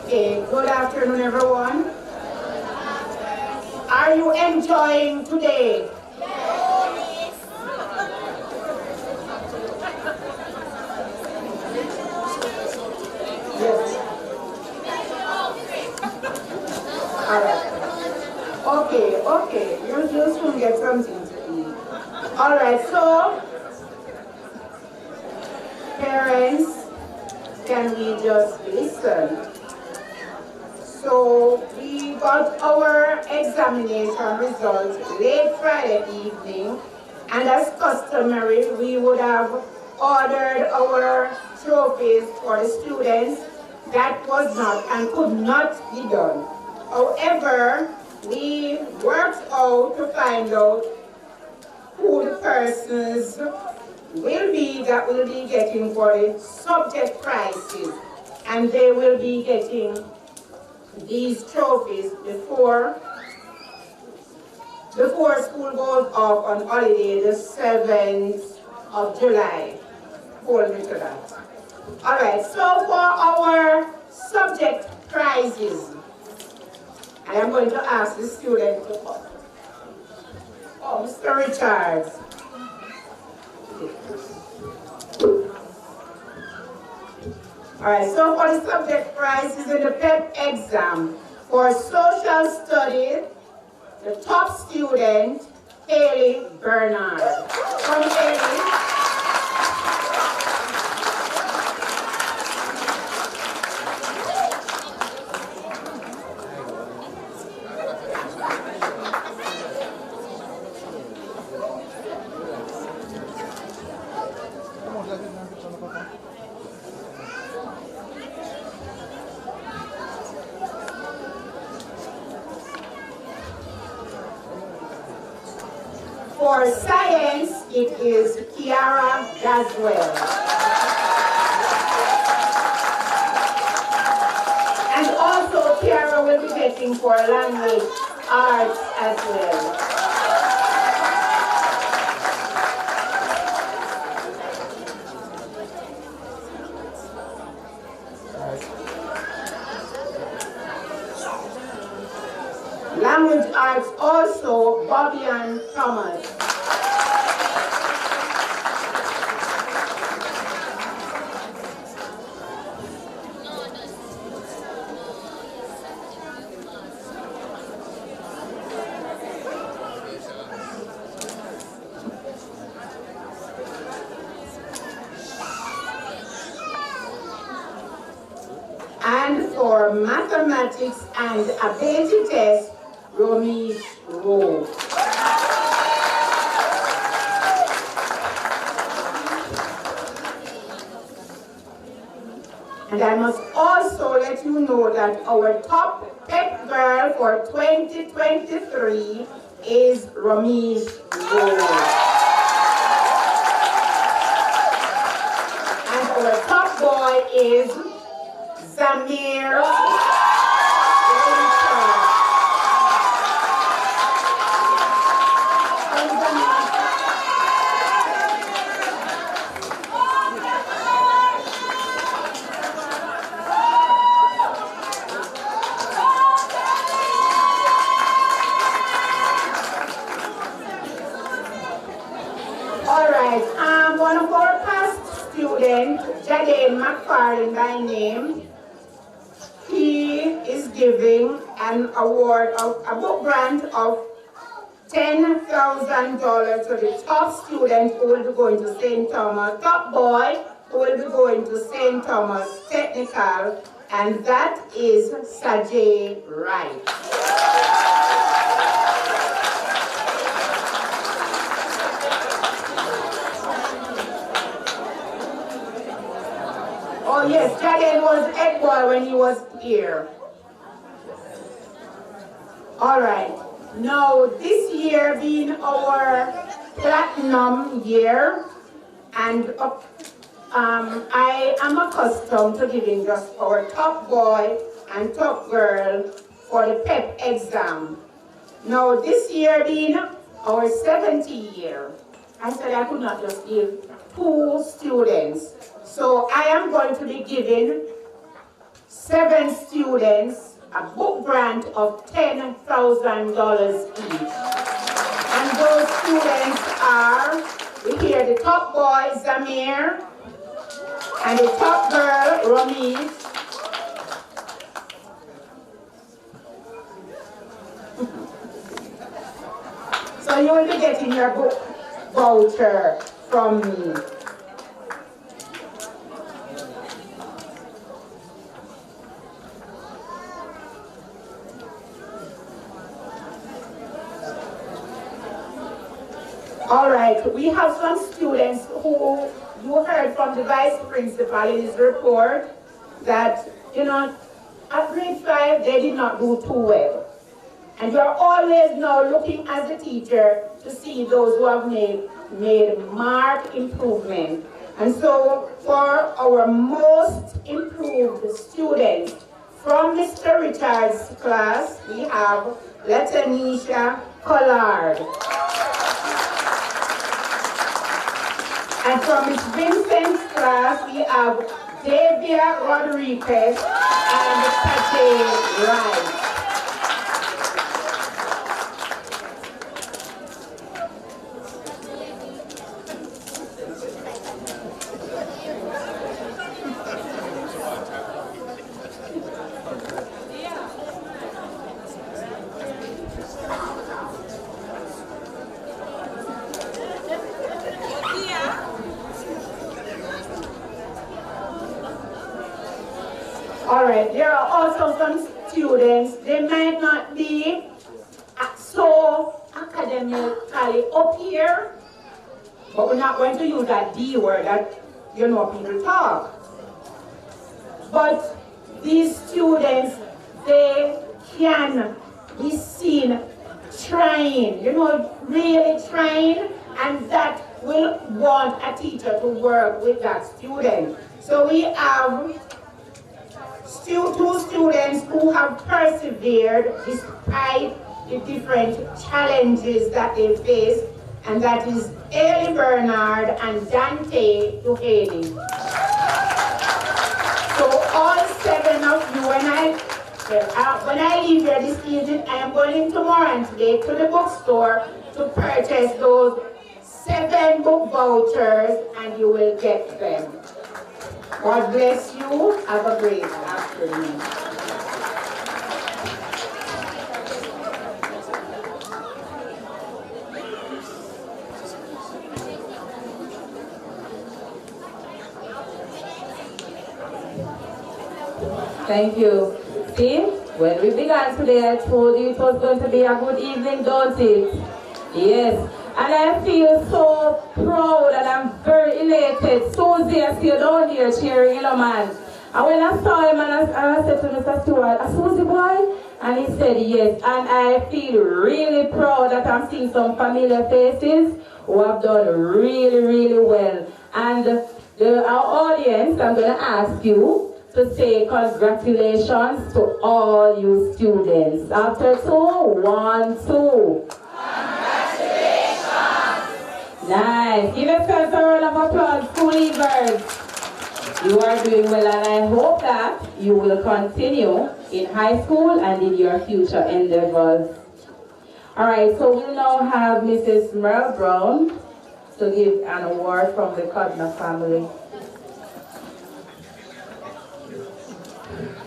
Speaker 10: Okay, good afternoon, everyone. Are you enjoying today? Yes. All right. Okay. You just will get something to eat. All right, so parents, can we just listen? So we got our examination results late Friday evening, and as customary, we would have ordered our trophies for the students. That was not and could not be done. However, we worked out to find out who the persons will be that will be getting for the subject prizes, and they will be getting these trophies before school goes off on holiday the 7th of July. Hold me to that. All right, so for our subject prizes, I am going to ask the student to come. Oh, Mr. Richards. All right, so for the subject prizes in the PEP exam, for social studies, the top student, Haley Bernard. Come, Haley. For science, it is Kiara Gazwell. And also Kiara will be getting for language arts as well. Language arts also Bobbian Thomas. And for mathematics and ability test, Romesh Rowe. And I must also let you know that our top pet girl for 2023 is Romesh Rowe. And our top boy is Zamir. One of our past students, Jadane McFarlane by name, he is giving an award of a book grant of $10,000 to the top student who will be going to St. Thomas, top boy who will be going to St. Thomas Technical, and that is Sajay Wright. Oh yes, Jaden was head boy when he was here. All right. Now this year being our platinum year, and I am accustomed to giving just our top boy and top girl for the PEP exam. Now this year being our 70th year, I said I could not just give 2 students. So I am going to be giving 7 students a book grant of $10,000 each. And those students are, we hear the top boy, Zamir, and the top girl, Romesh. So you will be getting your book voucher from me. right, we have some students who you heard from the vice principal in his report that, at grade 5, they did not do too well. And you're always now looking as a teacher to see those who have made marked improvement. And so for our most improved students, from Mr. Richard's class, we have Latanisha Collard. And from Ms. Vincent's class, we have Davia Rodriguez and Pache Wright. Alright, there are also some students, they might not be so academically up here, but we're not going to use that D word that, people talk. But these students, they can be seen trying, really trying, and that will want a teacher to work with that student. So we have two students who have persevered despite the different challenges that they face, and that is Ailey Bernard and Dante Duhaley. So all 7 of you, when I leave here this evening, I am going tomorrow and today to the bookstore to purchase those 7 book vouchers, and you will get them. God bless you. Have a great afternoon.
Speaker 4: Thank you. See, when we began today, I told you it was going to be a good evening, don't it? Yes. And I feel so proud and I'm very elated. Susie, I see you down here cheering, man. And when I saw him, and I said to Mr. Stewart, "A Susie boy?" And he said yes. And I feel really proud that I'm seeing some familiar faces who have done really, really well. And our audience, I'm going to ask you to say congratulations to all you students. After 2, 1, 2. Nice. Give yourselves a round of applause, school leavers. You are doing well, and I hope that you will continue in high school and in your future endeavors. All right, so we'll now have Mrs. Merle Brown to give an award from the Codner family.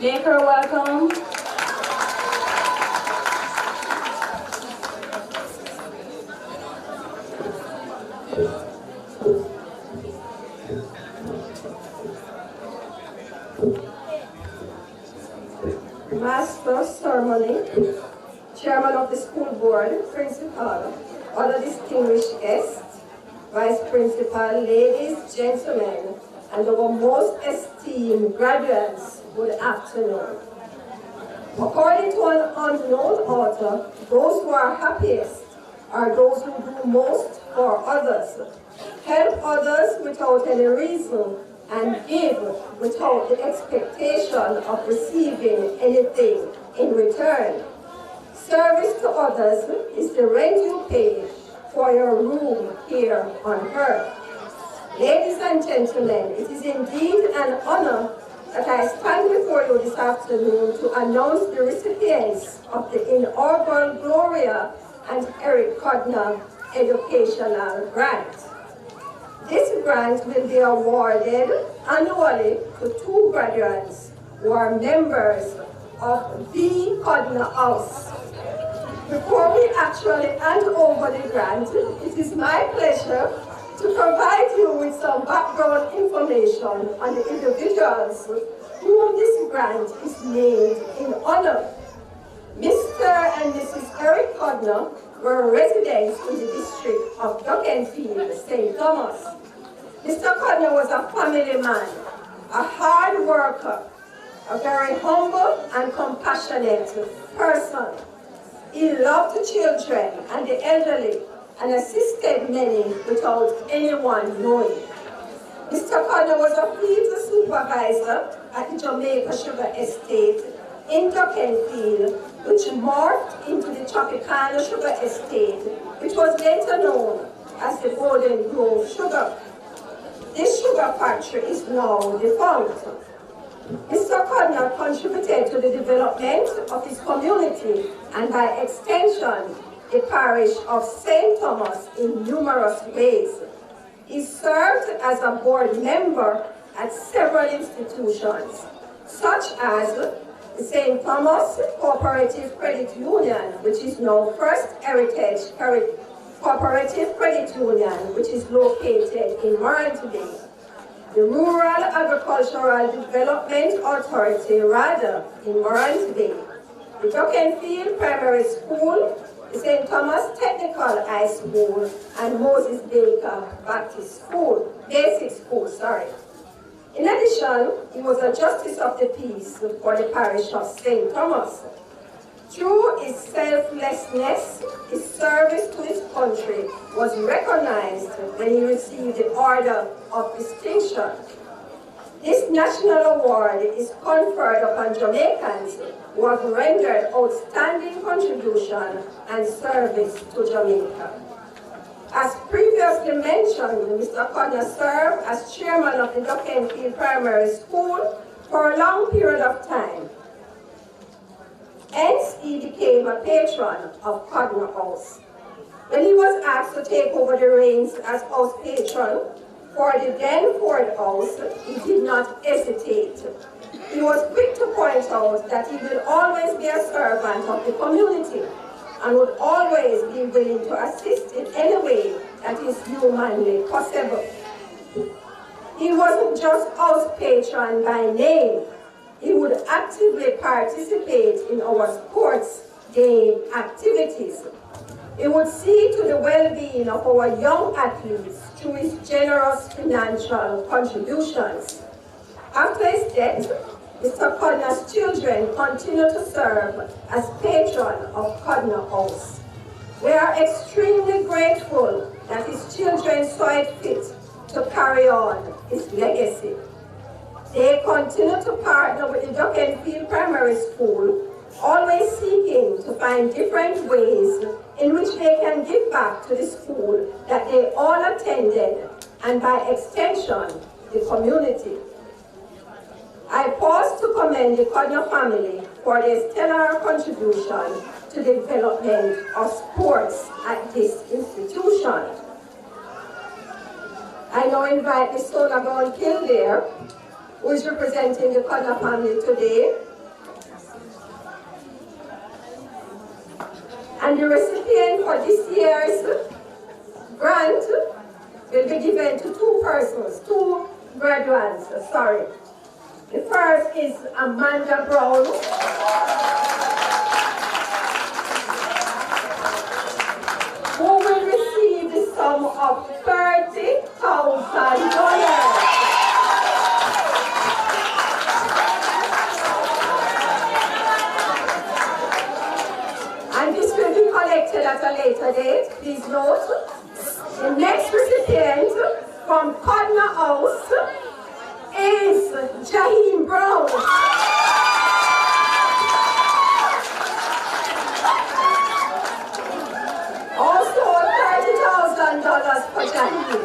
Speaker 4: Make her welcome.
Speaker 11: Master Ceremony, Chairman of the School Board, Principal, other distinguished guests, Vice Principal, ladies, gentlemen, and our most esteemed graduates, good afternoon. According to an unknown author, those who are happiest are those who do most for others, help others without any reason, and give without the expectation of receiving anything in return. Service to others is the rent you pay for your room here on earth. Ladies and gentlemen, it is indeed an honor that I stand before you this afternoon to announce the recipients of the inaugural Gloria and Eric Codner Educational Grant. This grant will be awarded annually to 2 graduates who are members of the Codner House. Before we actually hand over the grant, it is my pleasure to provide you with some background information on the individuals whom this grant is named in honor. Mr. and Mrs. Eric Codner were residents in the district of Duckenfield, St. Thomas. Mr. Cudner was a family man, a hard worker, a very humble and compassionate person. He loved the children and the elderly and assisted many without anyone knowing. Mr. Cudner was a field supervisor at the Jamaica Sugar Estate in Duckenfield, which morphed into the Tropicana Sugar Estate, which was later known as the Golden Grove Sugar. This sugar factory is now defunct. Mr. Cudner contributed to the development of his community and by extension, the parish of St. Thomas in numerous ways. He served as a board member at several institutions, such as the St. Thomas Cooperative Credit Union, which is now First Heritage Cooperative Credit Union, which is located in Morant Bay. The Rural Agricultural Development Authority, RADA, in Morant Bay. The Duckenfield Primary School, the St. Thomas Technical High School, and Moses Baker Baptist School, Basic School, sorry. In addition, he was a Justice of the Peace for the parish of St. Thomas. Through his selflessness, his service to his country was recognized when he received the Order of Distinction. This national award is conferred upon Jamaicans who have rendered outstanding contribution and service to Jamaica. As previously mentioned, Mr. Cudner served as chairman of the Duckenfield Primary School for a long period of time. Hence, he became a patron of Cudner House. When he was asked to take over the reins as house patron for the then Ford House, he did not hesitate. He was quick to point out that he will always be a servant of the community and would always be willing to assist in any way that is humanly possible. He wasn't just house patron by name. He would actively participate in our sports game activities. He would see to the well-being of our young athletes through his generous financial contributions. After his death, Mr. Cudner's children continue to serve as patron of Cudner House. We are extremely grateful that his children saw it fit to carry on his legacy. They continue to partner with the Duckenfield Primary School, always seeking to find different ways in which they can give back to the school that they all attended, and by extension, the community. I pause to commend the Cudner family for their stellar contribution to the development of sports at this institution. I now invite the son of Duckenfield, who is representing the Cudner family today. And the recipient for this year's grant will be given to two persons, two graduates, sorry. The first is Amanda Brown, who will receive the sum of $30,000. And this will be collected at a later date, please note. The next recipient from Cudner House is Jaheem Brown. Also $30,000 for Jaheem.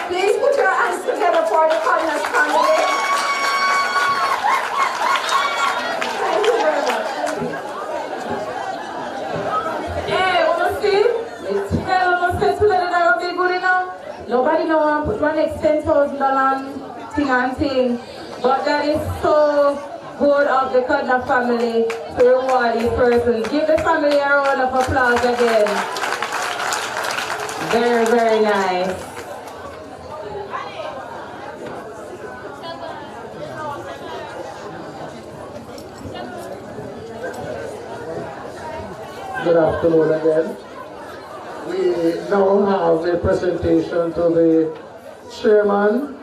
Speaker 11: Please put your hands together for the Cudner family. Thank you very much.
Speaker 4: Hey, wanna see? Let's tell us to let it out be good enough. Nobody know I put one next $10,000 thing and thing. But that is so good of the Cudner family to reward this person. Give the family a round of applause again. Very, very nice.
Speaker 5: Good afternoon again. We now have a presentation to the chairman,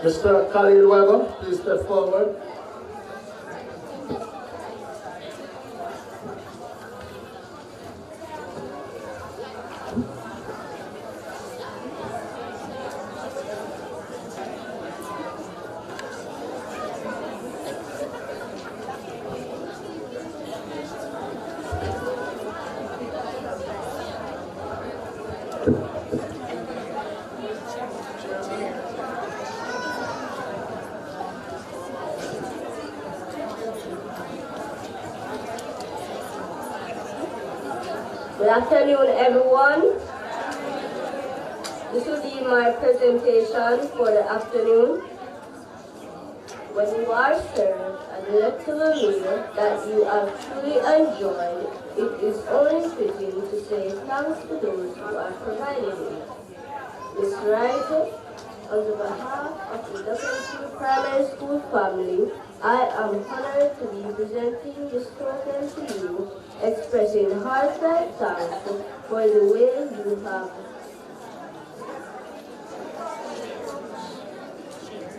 Speaker 5: Mr. Khalil Weber. Please step forward.
Speaker 11: Good afternoon, everyone. This will be my presentation for the afternoon. When you are served a delectable meal that you have truly enjoyed, it is only fitting to say thanks to those who are providing it. Ms. Wright, on behalf of the Duckenfield Primary School family, I am honored to be presenting this token to you, expressing heartfelt thanks for the way you have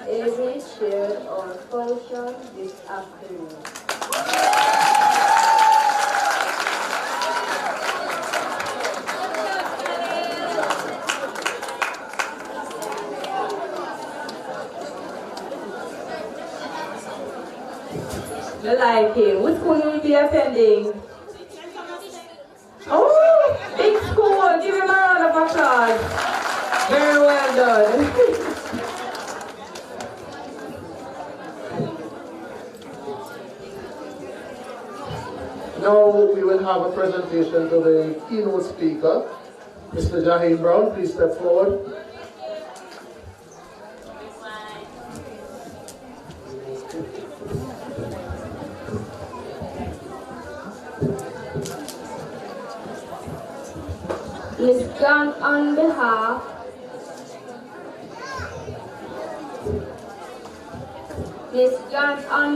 Speaker 11: every shared or function this afternoon.
Speaker 4: I like him. Which school will be attending? Oh, big school. Give him a round of applause. Very well done.
Speaker 5: Now we will have a presentation to the keynote speaker, Mr. Jaheen Brown. Please step forward.
Speaker 1: Ms. Grant, on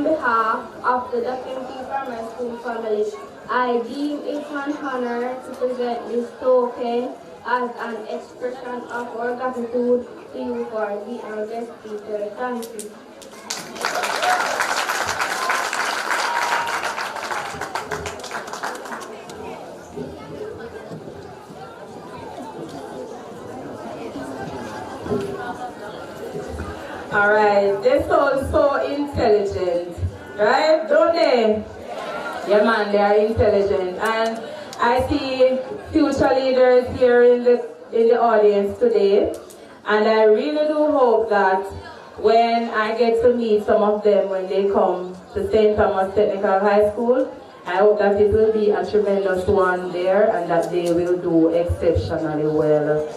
Speaker 1: behalf of the Duckenfield Primary School family, I deem it an honor to present this token as an expression of our gratitude to you for being our guest speaker. Thank you.
Speaker 4: All right, they sound so intelligent, right? Don't they? Yeah, man, they are intelligent. And I see future leaders here in the audience today. And I really do hope that when I get to meet some of them when they come to St. Thomas Technical High School, I hope that it will be a tremendous one there and that they will do exceptionally well.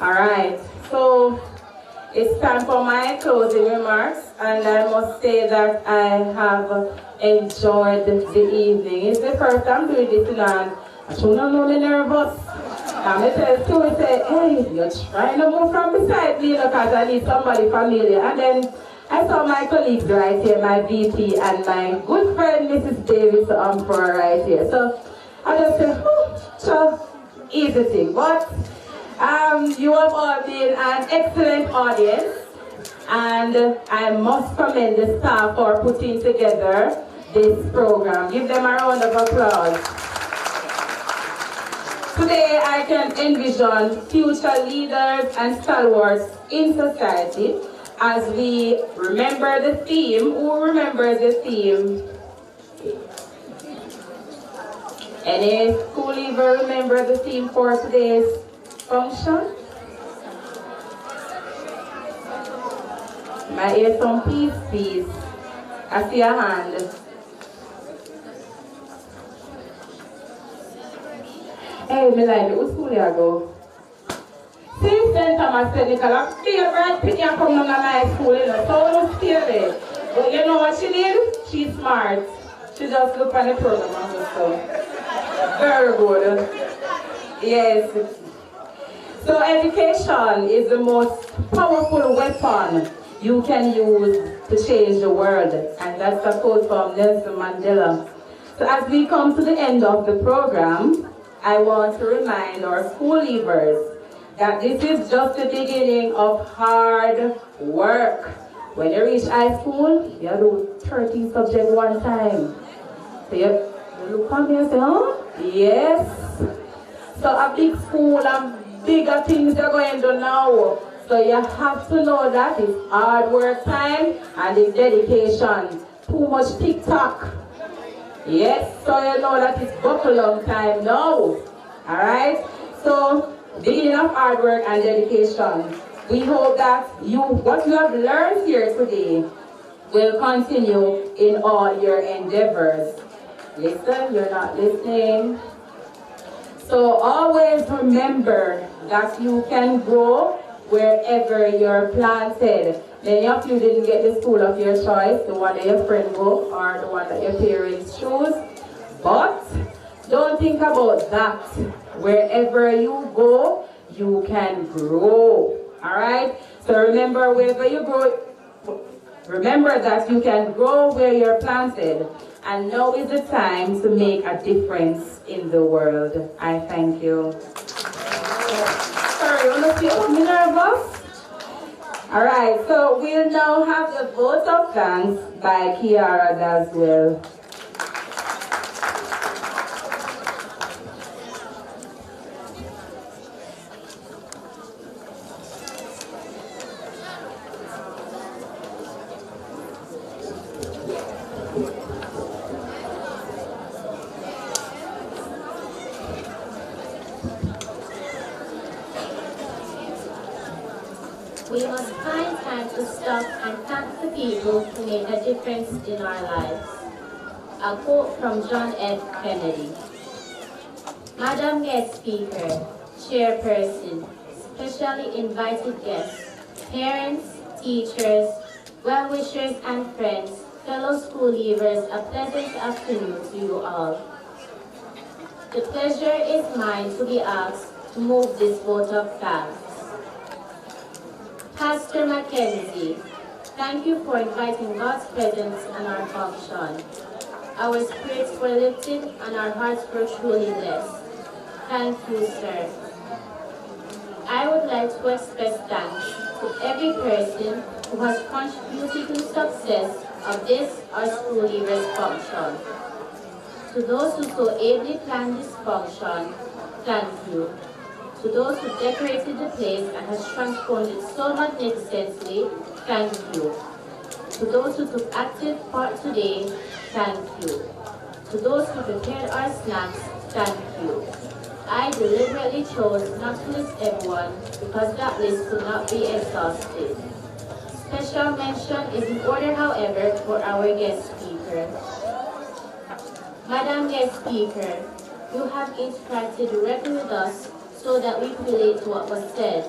Speaker 4: All right, so it's time for my closing remarks, and I must say that I have enjoyed the evening. It's the first time doing this, and I should not know me nervous. And I tell Stu, say, hey, you're trying to move from beside me, because I need somebody familiar. And then I saw my colleagues right here, my VP and my good friend Mrs. Davis right here. So I just said, so easy thing. But you have all been an excellent audience, and I must commend the staff for putting together this program. Give them a round of applause. Today I can envision future leaders and stalwarts in society as we remember the theme. Who remembers the theme? Any school leaver remember the theme for today's function? Might hear some peace, please. I see a hand. Hey, me like it. What school you go? Since St. Thomas Technical, I'm favorite picking up from my school, you know, so I'm still there. But you know what she did? She's smart. She just looked at the program and so. Very good. Yes. So education is the most powerful weapon you can use to change the world. And that's a quote from Nelson Mandela. So as we come to the end of the program, I want to remind our school leavers that this is just the beginning of hard work. When you reach high school, you do 30 subjects one time. So you look at me and say, huh? Yes. So a big school and bigger things are going to now. So you have to know that it's hard work time and it's dedication. Too much tick-tock. Yes, so you know that it's buckle on time now. Alright? So, beginning of hard work and dedication. We hope that what you have learned here today will continue in all your endeavors. Listen, you're not listening. So always remember that you can grow wherever you're planted. Many of you didn't get the school of your choice, the one that your friend go or the one that your parents choose. But don't think about that. Wherever you go, you can grow. Alright? So remember, wherever you grow, remember that you can grow where you're planted. And now is the time to make a difference in the world. I thank you. Sorry, you want to feel me nervous? Alright, so we'll now have the vote of thanks by Kiara Daswell.
Speaker 12: We must find time to stop and thank the people who made a difference in our lives. A quote from John F. Kennedy. Madam Guest Speaker, Chairperson, specially invited guests, parents, teachers, well-wishers and friends, fellow school leavers, a pleasant afternoon to you all. The pleasure is mine to be asked to move this vote of thanks. Pastor Mackenzie, thank you for inviting God's presence in our function. Our spirits were lifted and our hearts were truly blessed. Thank you, sir. I would like to express thanks to every person who has contributed to the success of this, our school leavers function. To those who so ably planned this function, thank you. To those who decorated the place and has transformed it so magnificently, thank you. To those who took active part today, thank you. To those who prepared our snacks, thank you. I deliberately chose not to list everyone because that list could not be exhausted. Special mention is in order, however, for our guest speaker. Madam Guest Speaker, you have interacted directly with us so that we could relate to what was said.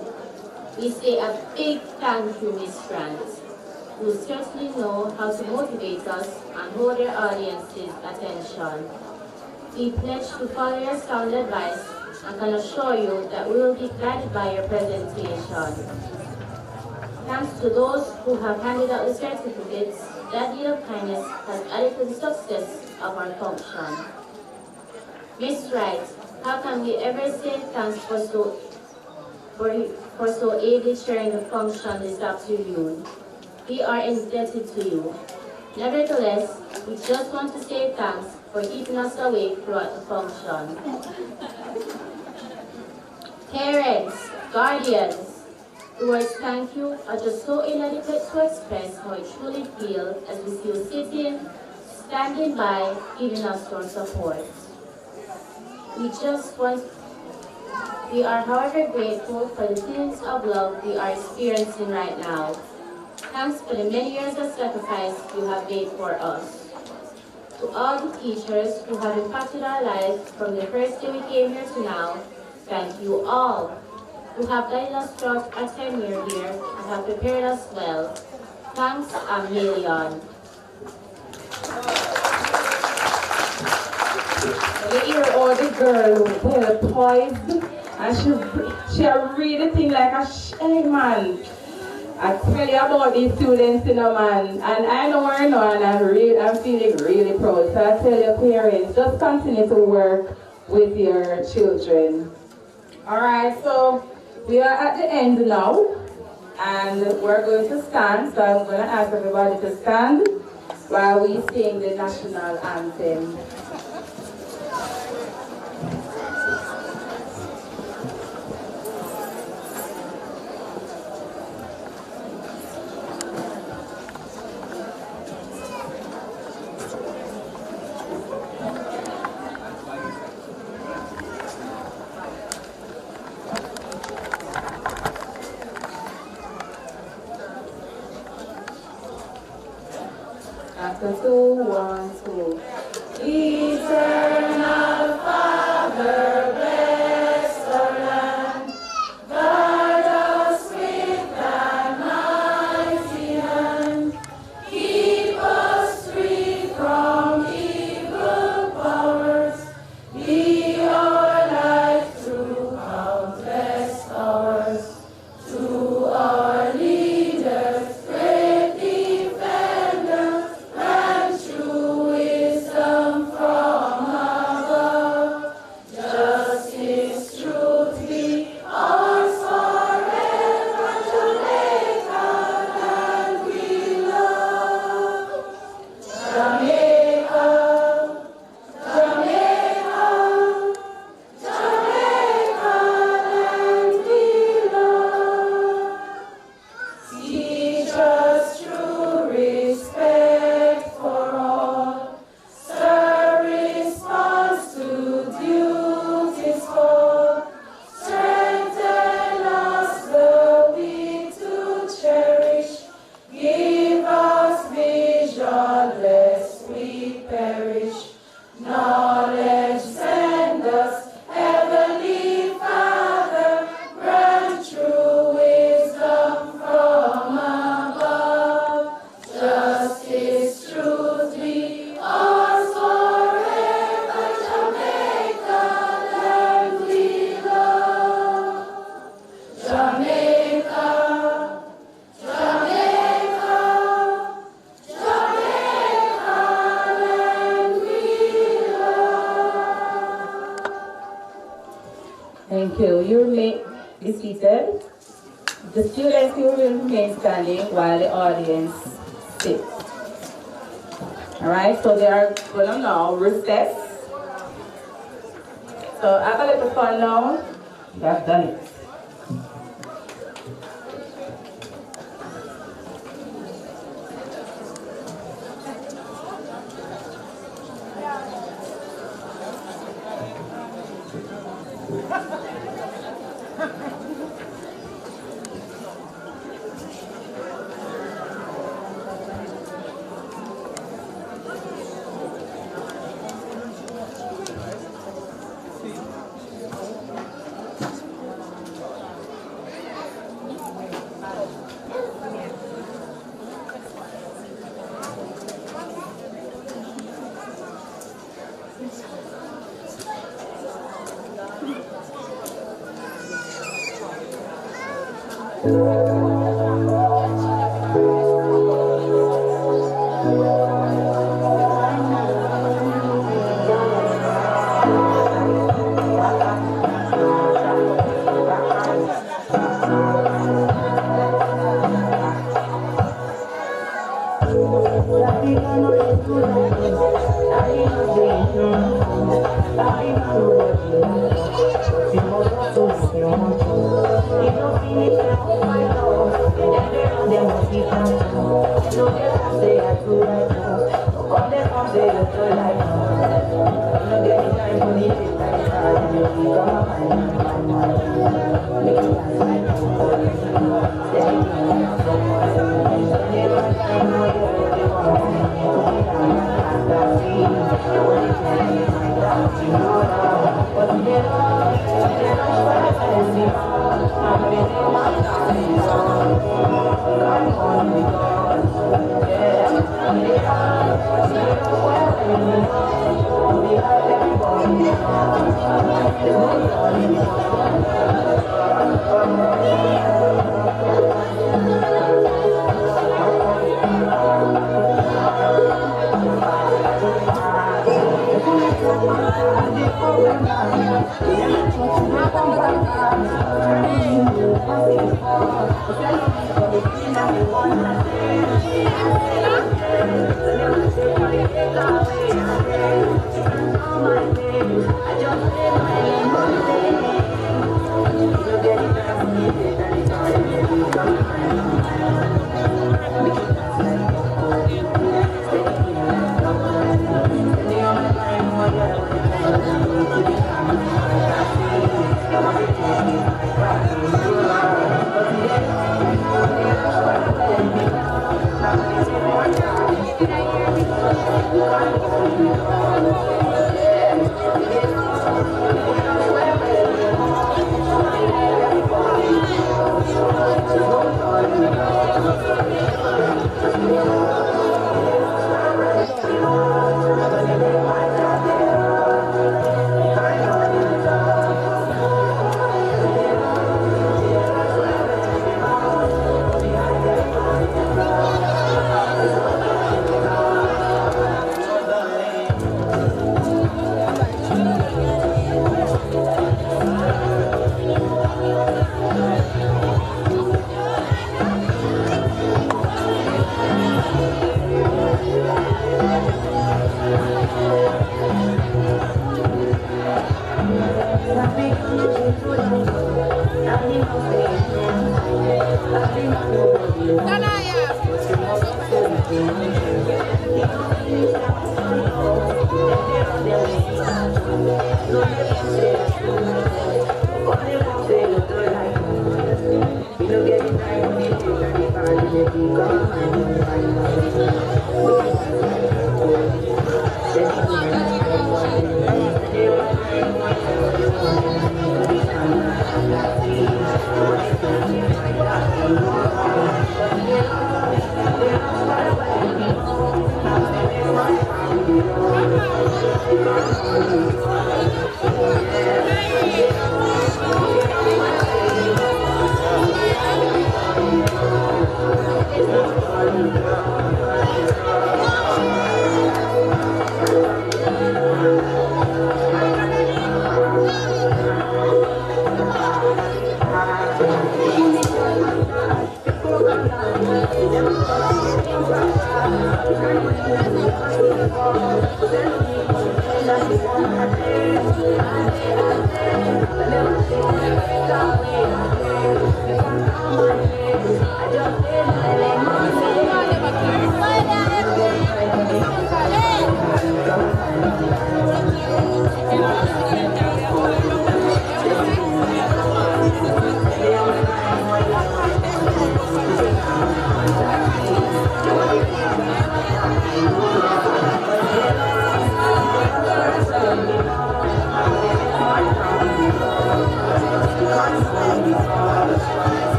Speaker 12: We say a big thank you, Ms. Grant. You certainly know how to motivate us and hold your audience's attention. We pledge to follow your sound advice and can assure you that we will be guided by your presentation. Thanks to those who have handed out the certificates, that deed of kindness has added to the success of our function. Ms. Wright, how can we ever say thanks for so ably sharing the function this afternoon? We are indebted to you. Nevertheless, we just want to say thanks for keeping us awake throughout the function. Parents, guardians, the words thank you are just so inadequate to express how we truly feel as we see you sitting, standing by, giving us your support. We are, however, grateful for the feelings of love we are experiencing right now. Thanks for the many years of sacrifice you have made for us. To all the teachers who have impacted our lives from the first day we came here to now, thank you all who have guided us throughout our tenure here and have prepared us well. Thanks a million.
Speaker 4: You hear all the girl well poised and she read the thing like a hey man. I tell you about these students, man, and I know where I know, and I'm feeling really proud. So I tell your parents, just continue to work with your children. All right, so we are at the end now, and we're going to stand. So I'm going to ask everybody to stand while we sing the national anthem. After 2, 1, 2. Eternal Father, bless our land. Guard us with thy mighty hand. Keep us free from evil powers. Be our light through countless hours. To our leaders, great defenders, and true wisdom from above. Justice, truth be ours forever, Jamaica, land we love. Jamaica, Jamaica, Jamaica, land we love. Teach us true respect for all. Stir response to duty's call. Strengthen us the weak to cherish. Give us vision lest we perish. Knowledge send us, Heavenly Father. Grant true wisdom from above. Justice, truth be ours forever. Jamaica, land we love. Jamaica, Jamaica, Jamaica, land we love. Thank you. You may be seated. The students will remain standing while the audience sits. Alright, so they are going to now recess. So have a little fun now. You have done it.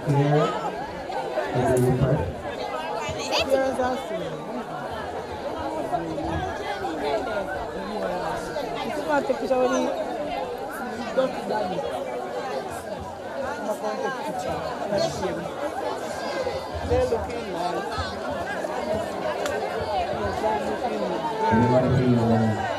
Speaker 13: clear. Is it first? Everybody hear you alone.